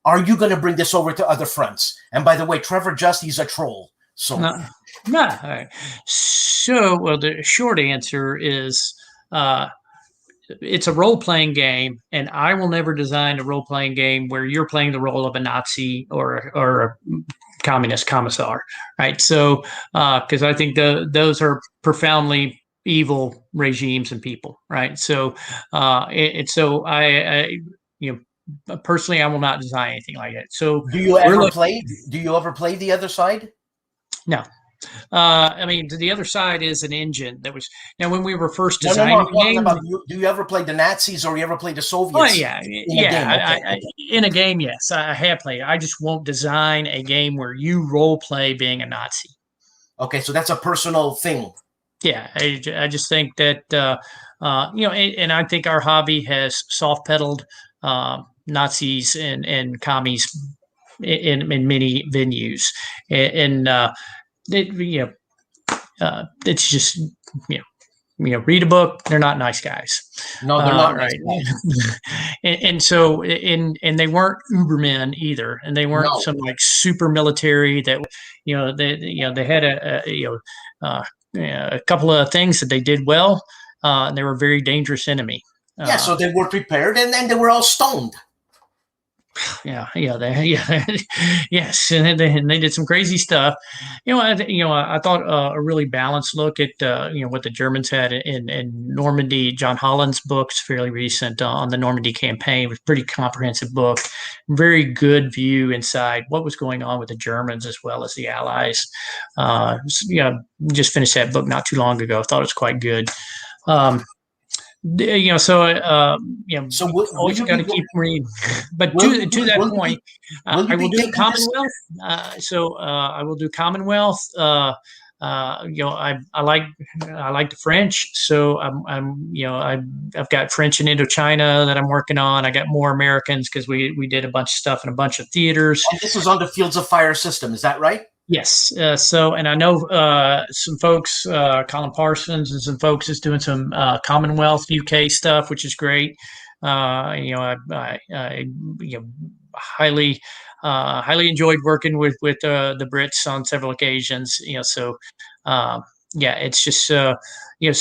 are you going to bring this over to other fronts? And by the way, Trevor he's a troll. So no. So the short answer is it's a role-playing game, and I will never design a role-playing game where you're playing the role of a Nazi or a communist commissar, right? So, because I think those are profoundly evil regimes and people, right? So, personally, I will not design anything like that. So, do you ever play the other side? No. The other side is an engine that was when we were first designing the game. Do you ever play the Nazis or you ever play the Soviets? Oh yeah. In a game, yes, I have played. I just won't design a game where you role play being a Nazi. Okay, so that's a personal thing. Yeah, I just think that and I think our hobby has soft pedaled Nazis and commies in many venues, and it's just read a book. They're not nice guys. No, they're not right. and so they weren't Ubermen either, and they weren't some like super military that they had a couple of things that they did well, and they were a very dangerous enemy. So they were prepared, and then they were all stoned. Yes, and they did some crazy stuff. I thought a really balanced look at what the Germans had in Normandy. John Holland's book's fairly recent on the Normandy campaign. It was a pretty comprehensive book, very good view inside what was going on with the Germans as well as the Allies. Just finished that book not too long ago. I thought it was quite good. So always got to keep reading. But to that point, I will do Commonwealth. I will do Commonwealth. I like the French, so I've got French in Indochina that I'm working on. I got more Americans because we did a bunch of stuff in a bunch of theaters. And this was on the Fields of Fire system, is that right? Yes. And I know some folks, Colin Parsons and some folks is doing some Commonwealth UK stuff, which is great. I highly enjoyed working with the Brits on several occasions. It's just so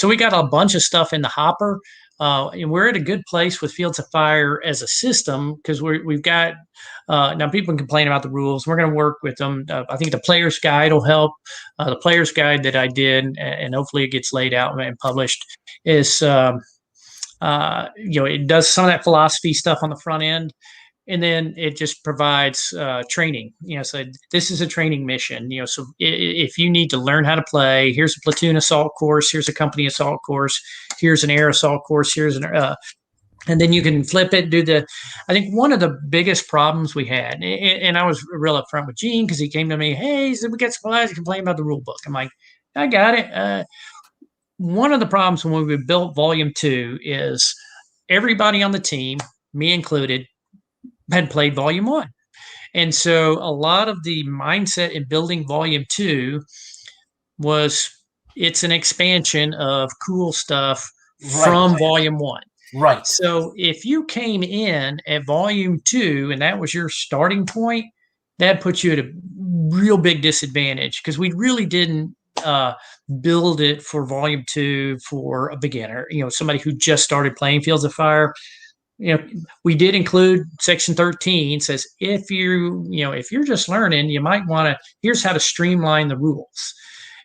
we got a bunch of stuff in the hopper. And we're at a good place with Fields of Fire as a system because we've got now people can complain about the rules. We're going to work with them. I think the player's guide will help. The player's guide that I did, and hopefully it gets laid out and published, is it does some of that philosophy stuff on the front end. And then it just provides training. So this is a training mission. So if you need to learn how to play, here's a platoon assault course, here's a company assault course, here's an air assault course, here's and then you can flip it. I think one of the biggest problems we had, and I was real upfront with Gene because he came to me, hey, he said we got supplies, you complain about the rule book. I'm like, I got it. One of the problems when we built Volume 2 is everybody on the team, me included, had played Volume 1. And so a lot of the mindset in building Volume 2 was it's an expansion of cool stuff from Volume 1. Right. So if you came in at Volume 2 and that was your starting point, that puts you at a real big disadvantage because we really didn't build it for Volume 2 for a beginner, somebody who just started playing Fields of Fire. We did include Section 13 says if you're just learning, you might want to. Here's how to streamline the rules.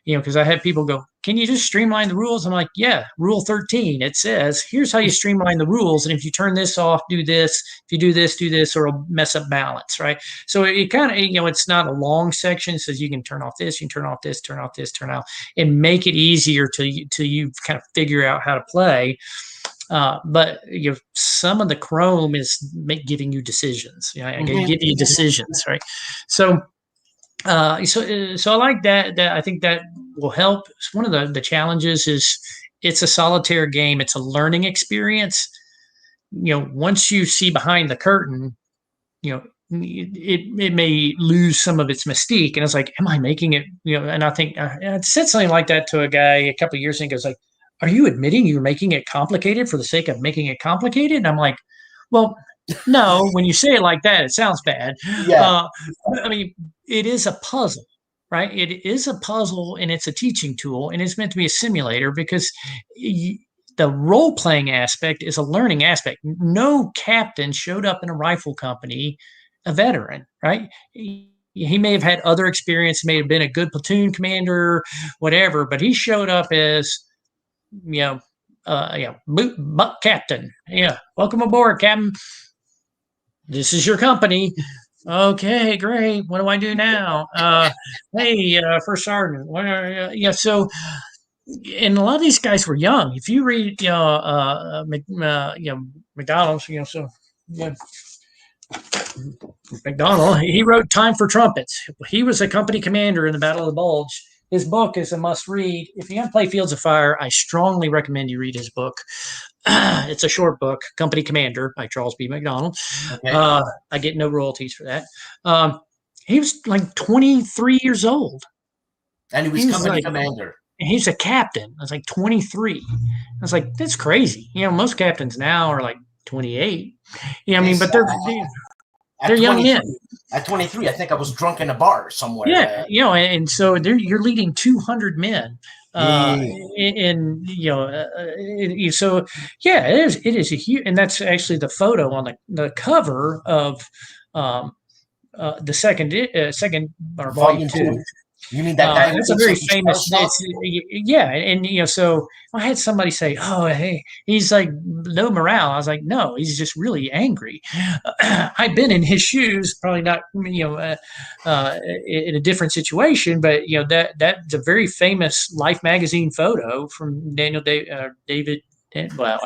Because I had people go, "Can you just streamline the rules?" I'm like, "Yeah, Rule 13. It says here's how you streamline the rules, and if you turn this off, do this. If you do this, or it'll mess up balance, right?" So it kind of it's not a long section. It says you can turn off this, you can turn off this, turn off this, turn out, and make it easier to you kind of figure out how to play. But some of the Chrome is giving you decisions. I give you decisions, right? So I like that. I think that will help. One of the challenges is it's a solitaire game. It's a learning experience. Once you see behind the curtain, it may lose some of its mystique. And it's like, am I making it? And I think I said something like that to a guy a couple of years ago. It's like, are you admitting you're making it complicated for the sake of making it complicated? And I'm like, well, no, when you say it like that, it sounds bad. Yeah. It is a puzzle, right? It is a puzzle and it's a teaching tool and it's meant to be a simulator because the role-playing aspect is a learning aspect. No captain showed up in a rifle company, a veteran, right? He may have had other experience, may have been a good platoon commander, whatever, but he showed up as buck captain. Yeah, welcome aboard, Captain. This is your company. Okay, great. What do I do now? Hey, First Sergeant. So, and a lot of these guys were young. If you read, McDonald's, McDonald, he wrote Time for Trumpets. He was a company commander in the Battle of the Bulge. His book is a must read. If you're going to play Fields of Fire, I strongly recommend you read his book. It's a short book, Company Commander by Charles B. McDonald. Okay. I get no royalties for that. He was like 23 years old. And he was company commander. He's a captain. I was like 23. I was like, that's crazy. Most captains now are like 28. But they're young men. At 23, I think I was drunk in a bar somewhere. Yeah, and so you're leading 200 men. So yeah, it is a huge, and that's actually the photo on the cover of the second or volume Volume 2. two. You mean that guy? That's a very famous. Yeah, and so I had somebody say, "Oh, hey, he's like low morale." I was like, "No, he's just really angry." I've been in his shoes, probably not, in a different situation, but that's a very famous Life magazine photo from David. Well,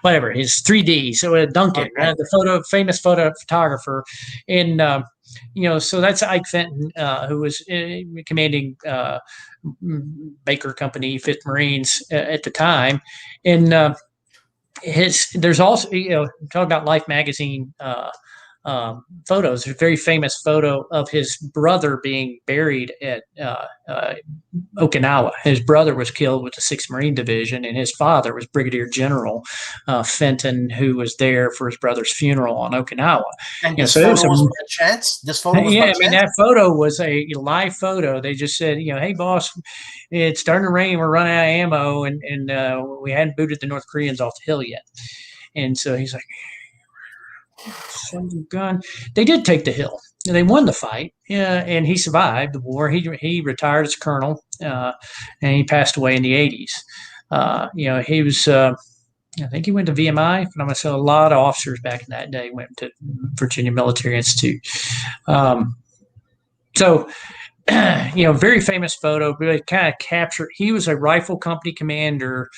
whatever, his 3D. So Duncan, Okay. the famous photographer, and so that's Ike Fenton, who was commanding Baker Company, 5th Marines at the time, and there's also talk about Life magazine. Photos. There's a very famous photo of his brother being buried at Okinawa. His brother was killed with the 6th Marine Division, and his father was Brigadier General Fenton, who was there for his brother's funeral on Okinawa. And this photo was by chance? This photo was by chance? That photo was a live photo. They just said, hey, boss, it's starting to rain. We're running out of ammo, and we hadn't booted the North Koreans off the hill yet. And so he's like, sons of gun. They did take the hill. They won the fight, and he survived the war. He retired as colonel, and he passed away in the 80s. He was, I think he went to VMI, but I'm going to say a lot of officers back in that day went to Virginia Military Institute. Very famous photo, really kind of captured. He was a rifle company commander.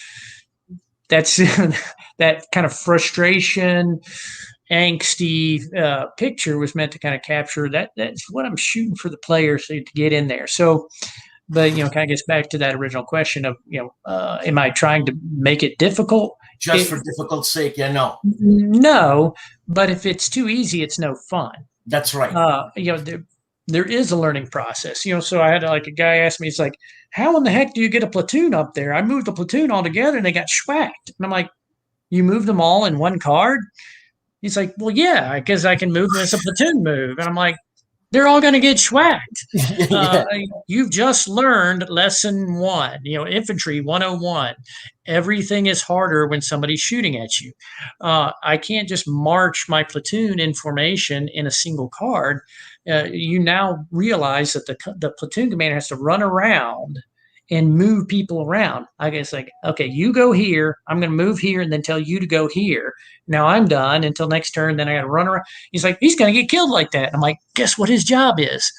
That's that kind of frustration, angsty picture was meant to kind of capture that. That's what I'm shooting for the players to get in there. So, but kind of gets back to that original question of am I trying to make it difficult? Just for difficult sake? Yeah, no. But if it's too easy, it's no fun. That's right. There is a learning process. So I had a guy ask me, it's like, how in the heck do you get a platoon up there? I moved the platoon all together and they got schwacked. And I'm like, you moved them all in one card? He's like, well, yeah, because I can move them as a platoon move. And I'm like, they're all going to get schwacked. You've just learned lesson 1, infantry 101. Everything is harder when somebody's shooting at you. I can't just march my platoon in formation in a single card. You now realize that the platoon commander has to run around and move people around. I guess okay, you go here. I'm going to move here and then tell you to go here. Now I'm done until next turn. Then I got to run around. He's like, he's going to get killed like that. I'm like, guess what his job is?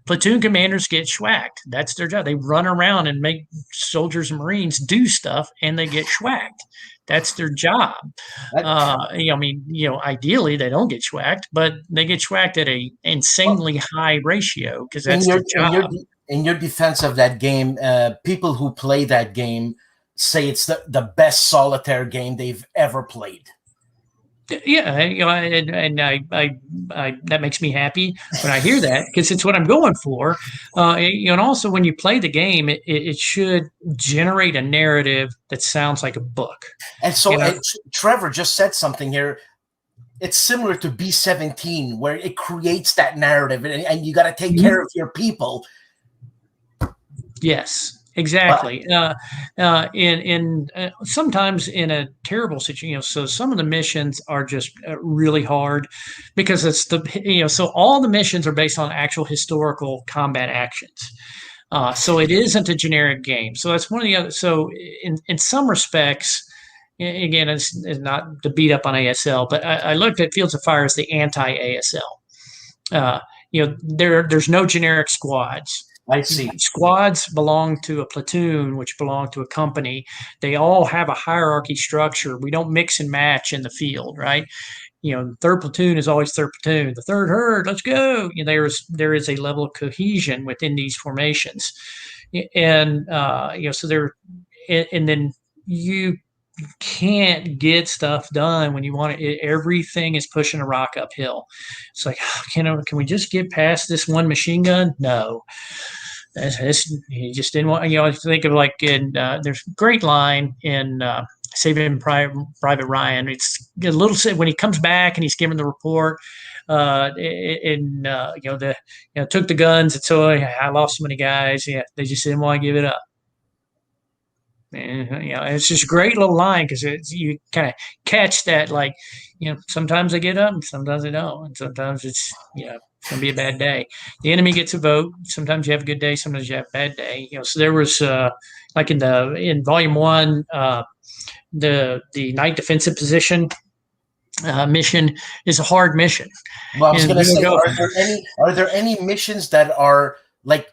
Platoon commanders get schwacked. That's their job. They run around and make soldiers and Marines do stuff, and they get schwacked. That's their job. Ideally they don't get schwacked, but they get schwacked at a insanely high ratio because that's their job. In your defense of that game, people who play that game say it's the best solitaire game they've ever played. Yeah, and I that makes me happy when I hear that because it's what I'm going for. And also when you play the game, it should generate a narrative that sounds like a book. And so Trevor just said something here. It's similar to B-17 where it creates that narrative, and you got to take care of your people. Yes, exactly. Sometimes in a terrible situation, so some of the missions are just really hard because it's so all the missions are based on actual historical combat actions. So it isn't a generic game. So that's one of the other. So in some respects, again, it's not to beat up on ASL, but I looked at Fields of Fire as the anti-ASL. There's no generic squads. I see. Squads belong to a platoon, which belong to a company. They all have a hierarchy structure. We don't mix and match in the field, right? Third platoon is always third platoon. The third herd, let's go. There is a level of cohesion within these formations, and so there, and then you can't get stuff done when you want it. Everything is pushing a rock uphill. It's like, can we just get past this one machine gun? No. He just didn't want, think of there's a great line in Saving Private Ryan. It's a little, when he comes back and he's giving the report, took the guns. And so I lost so many guys. Yeah. They just didn't want to give it up. And, it's just a great little line because you kind of catch that, like, sometimes I get up and sometimes I don't. And sometimes it's going to be a bad day. The enemy gets a vote. Sometimes you have a good day. Sometimes you have a bad day. So there was like in volume 1, the night defensive position mission is a hard mission. Well, I was going to say, are there any missions that are like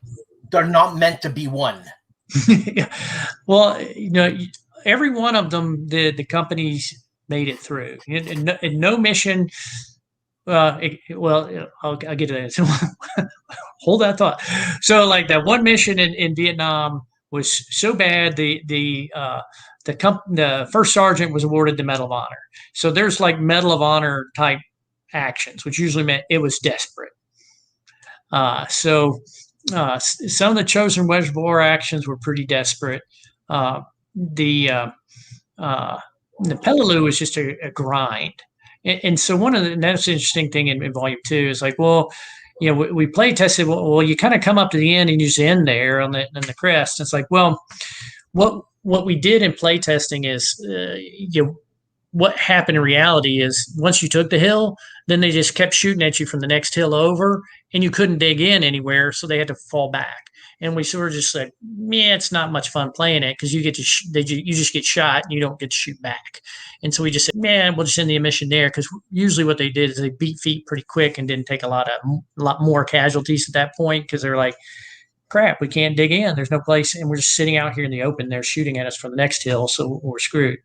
they're not meant to be won? Well, every one of them, the companies made it through. And no mission. I'll get to that. Hold that thought. So, like that one mission in Vietnam was so bad, the first sergeant was awarded the Medal of Honor. So there's like Medal of Honor type actions, which usually meant it was desperate. So some of the chosen reservoir actions were pretty desperate. The Peleliu was just a grind. And so that's the interesting thing in volume 2 is like, well, we play tested. Well, you kind of come up to the end and you just end there on the crest. It's like, well, what we did in play testing is, what happened in reality is once you took the hill, then they just kept shooting at you from the next hill over, and you couldn't dig in anywhere, so they had to fall back. And we sort of just said, it's not much fun playing it because you get to you just get shot and you don't get to shoot back. And so we just said, we'll just end the mission there, because usually what they did is they beat feet pretty quick and didn't take a lot more casualties at that point, because they're like, crap, we can't dig in. There's no place, and we're just sitting out here in the open. They're shooting at us from the next hill, so we're screwed.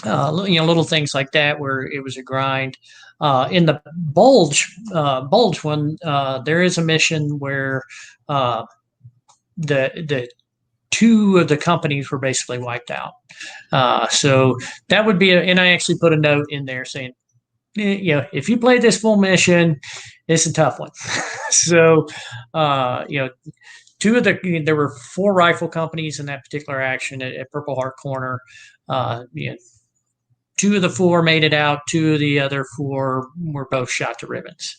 Little things like that where it was a grind. In the bulge one, there is a mission where the 2 of the companies were basically wiped out. So that would be and I actually put a note in there saying, if you play this full mission, it's a tough one. So, 2 of there were 4 rifle companies in that particular action at Purple Heart Corner. 2 of the 4 made it out. 2 of the other 4 were both shot to ribbons.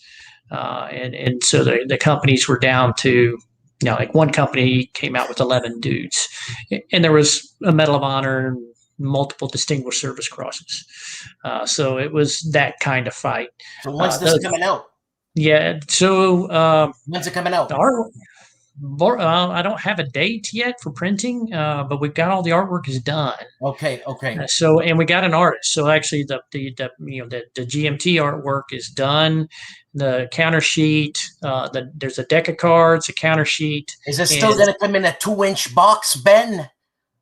And so the companies were down to, like one company came out with 11 dudes, and there was a Medal of Honor and multiple Distinguished Service Crosses. So it was that kind of fight. So when's this coming out? Yeah. So when's it coming out? I don't have a date yet for printing, but we've got all the artwork is done. Okay. So, and we got an artist. So actually, the GMT artwork is done. The counter sheet, there's a deck of cards, a counter sheet. Is it still going to come in a 2-inch box, Ben?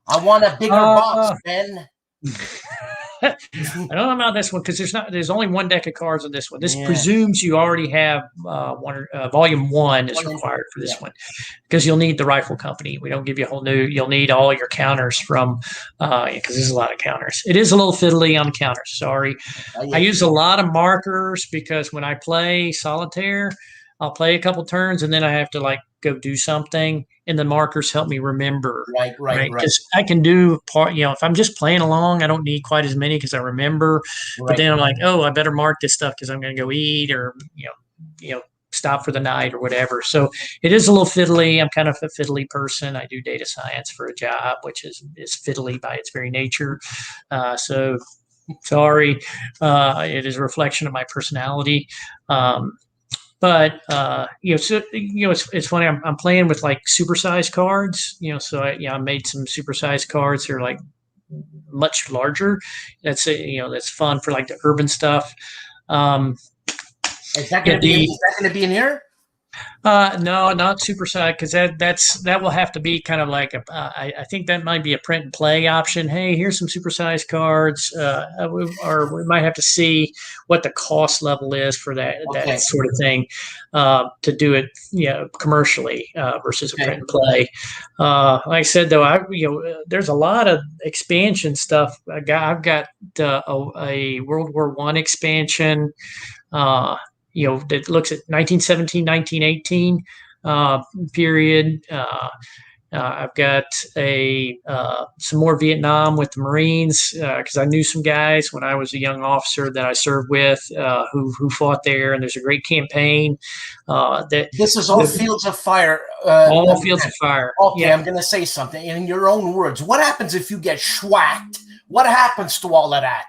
I want a bigger box, Ben. I don't know about this one because there's only one deck of cards on this one. This presumes you already have volume 1 is required for this one, because you'll need the rifle company. We don't give you a whole new. You'll need all your counters from because there's a lot of counters. It is a little fiddly on the counters. Sorry, I use a lot of markers because when I play solitaire, I'll play a couple turns and then I have to go do something, and the markers help me remember. Right. Because I can do part, if I'm just playing along, I don't need quite as many because I remember. Right. But then I'm like, I better mark this stuff because I'm going to go eat or, stop for the night or whatever. So it is a little fiddly. I'm kind of a fiddly person. I do data science for a job, which is fiddly by its very nature. So sorry. It is a reflection of my personality. But it's funny. I'm playing with supersized cards. So I made some supersized cards. They're much larger. That's fun for the urban stuff. Is that going to be in here? No, not supersized, because that will have to be kind of I think that might be a print and play option. Hey, here's some supersized cards, or we might have to see what the cost level is for that sort of thing to do it, commercially versus a print and play. Like I said, though, there's a lot of expansion stuff. I've got a World War I expansion. That looks at 1917, 1918 period. I've got some more Vietnam with the Marines because I knew some guys when I was a young officer that I served with who fought there, and there's a great campaign. This is all fields of fire. All fields of fire. Okay, yeah. I'm going to say something in your own words. What happens if you get schwacked? What happens to all of that?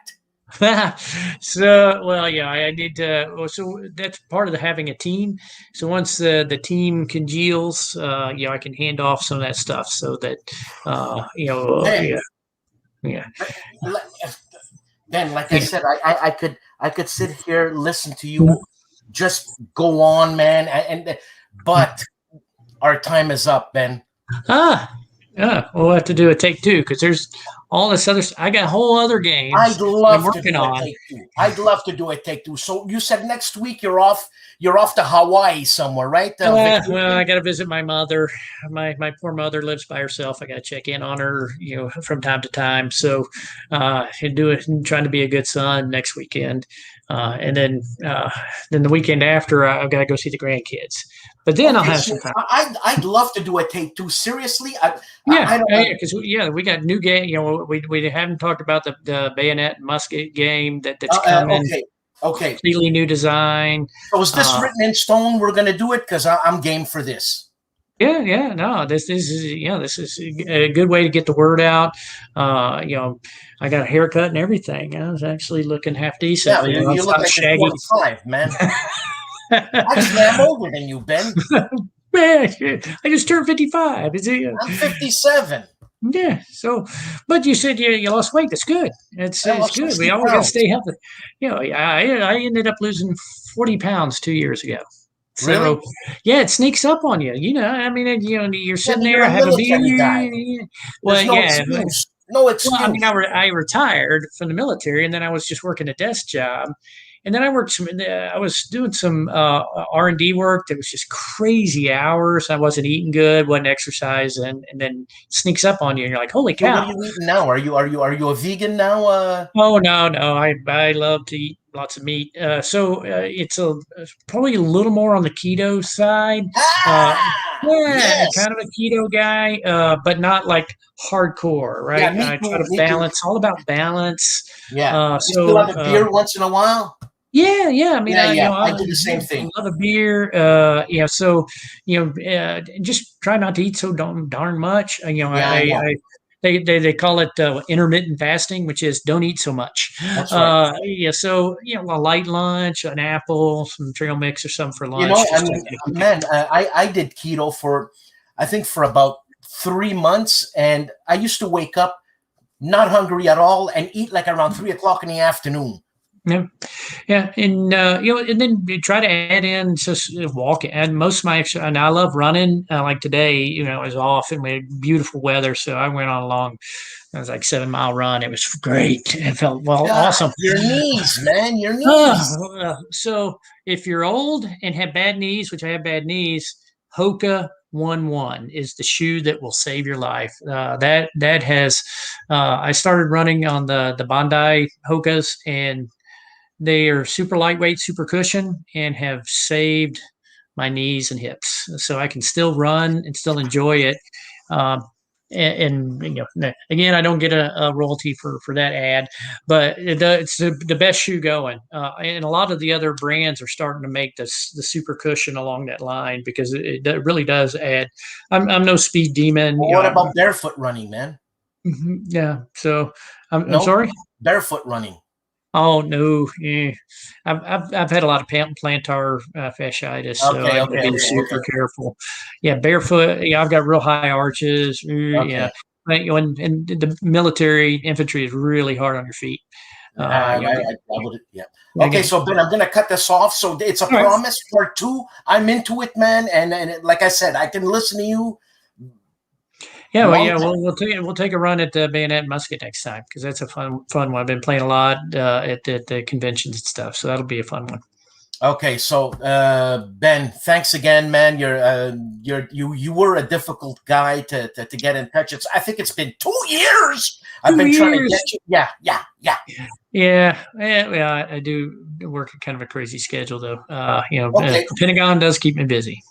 So, well, yeah, I need to. So that's part of having a team. So once the team congeals, I can hand off some of that stuff so that yeah. Then, like I said, I could sit here, listen to you, just go on, man. But our time is up, Ben. Yeah, we'll have to do a take two because there's all this other. I got whole other games. I'd love to do a take two. I'd love to do a take two. So you said next week you're off. You're off to Hawaii somewhere, right? Well, I got to visit my mother. My poor mother lives by herself. I got to check in on her, from time to time. So, trying to be a good son next weekend, and then the weekend after, I've got to go see the grandkids. But then I'll have some time. I'd love to do a take two. Seriously, because we got new game. We haven't talked about the bayonet and musket game that's coming. Okay. Completely new design. So is this written in stone? We're going to do it because I'm game for this. Yeah. No, this is a good way to get the word out. I got a haircut and everything. I was actually looking half decent. Yeah, you look like shaggy. 45, man. Actually, I'm older than you, Ben. Man, I just turned 55. I'm 57. Yeah. So, but you said you lost weight. That's good. It's good. We always got to stay healthy. I ended up losing 40 pounds 2 years ago. So, really? Yeah, it sneaks up on you. You're sitting there, have a beer. Well, no excuse. No excuse. Well, I retired from the military, and then I was just working a desk job. And then I was doing some R&D work that was just crazy hours. I wasn't eating good, wasn't exercising, and then it sneaks up on you, and you're like, "Holy cow!" So what are you eating now? Are you a vegan now? Oh no, I love to eat lots of meat. So it's probably a little more on the keto side. Yes. Kind of a keto guy, but not like hardcore, right? Yeah, I try to balance, all about balance. Yeah. You still have a beer once in a while? Yeah. I do the same thing. I love a beer. So just try not to eat so darn much. They call it intermittent fasting, which is don't eat so much. That's right. So a light lunch, an apple, some trail mix or something for lunch. I did keto for about 3 months, and I used to wake up not hungry at all and eat like around 3 o'clock in the afternoon. Yeah, and and then you try to add in just walking. And most of my exercise, and I love running. Like today, it was off and we had beautiful weather, so I went on a long. It was like 7-mile run. It was great. It felt awesome. Your knees, man, your knees. So if you're old and have bad knees, which I have bad knees, Hoka 1-1 is the shoe that will save your life. That has. I started running on the Bondi Hokas, and they are super lightweight, super cushion, and have saved my knees and hips. So I can still run and still enjoy it. Again, I don't get a royalty for that ad, but it's the best shoe going. And a lot of the other brands are starting to make the super cushion along that line because it really does add. I'm no speed demon. Well, what about barefoot running, man? Yeah. So I'm sorry. Barefoot running. Oh no! Yeah. I've had a lot of plantar fasciitis, so I have to be super careful. Yeah, barefoot. Yeah, I've got real high arches. Yeah, and the military infantry is really hard on your feet. I would. Yeah. Okay, so Ben, I'm gonna cut this off. So it's a promise. Part 2. I'm into it, man, and like I said, I can listen to you. Yeah, we'll take a run at the bayonet and musket next time because that's a fun one. I've been playing a lot at the conventions and stuff, so that'll be a fun one. Okay, so Ben, thanks again, man. You were a difficult guy to get in touch. I think it's been 2 years. I've been trying to get you. Yeah. I do work at kind of a crazy schedule though. The Pentagon does keep me busy.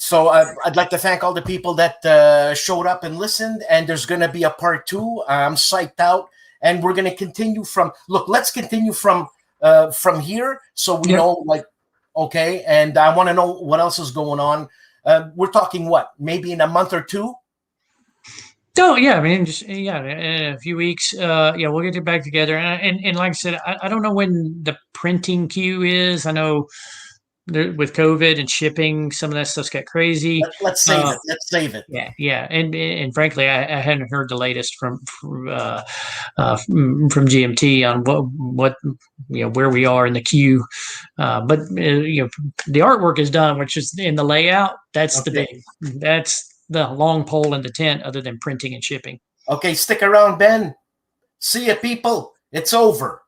So I'd like to thank all the people that showed up and listened. And there's going to be a part 2. I'm psyched out, and we're going to continue from. Look, let's continue from here, so we know, like, okay. And I want to know what else is going on. We're talking what? Maybe in a month or 2. Oh yeah, I mean, just in a few weeks, we'll get it back together. And like I said, I don't know when the printing queue is. I know with COVID and shipping, some of that stuff's got crazy. Let's save it. Let's save it. Yeah. And frankly, I hadn't heard the latest from GMT on what where we are in the queue. But the artwork is done, which is in the layout. That's the big. That's the long pole in the tent, other than printing and shipping. Okay, stick around, Ben. See ya, people. It's over.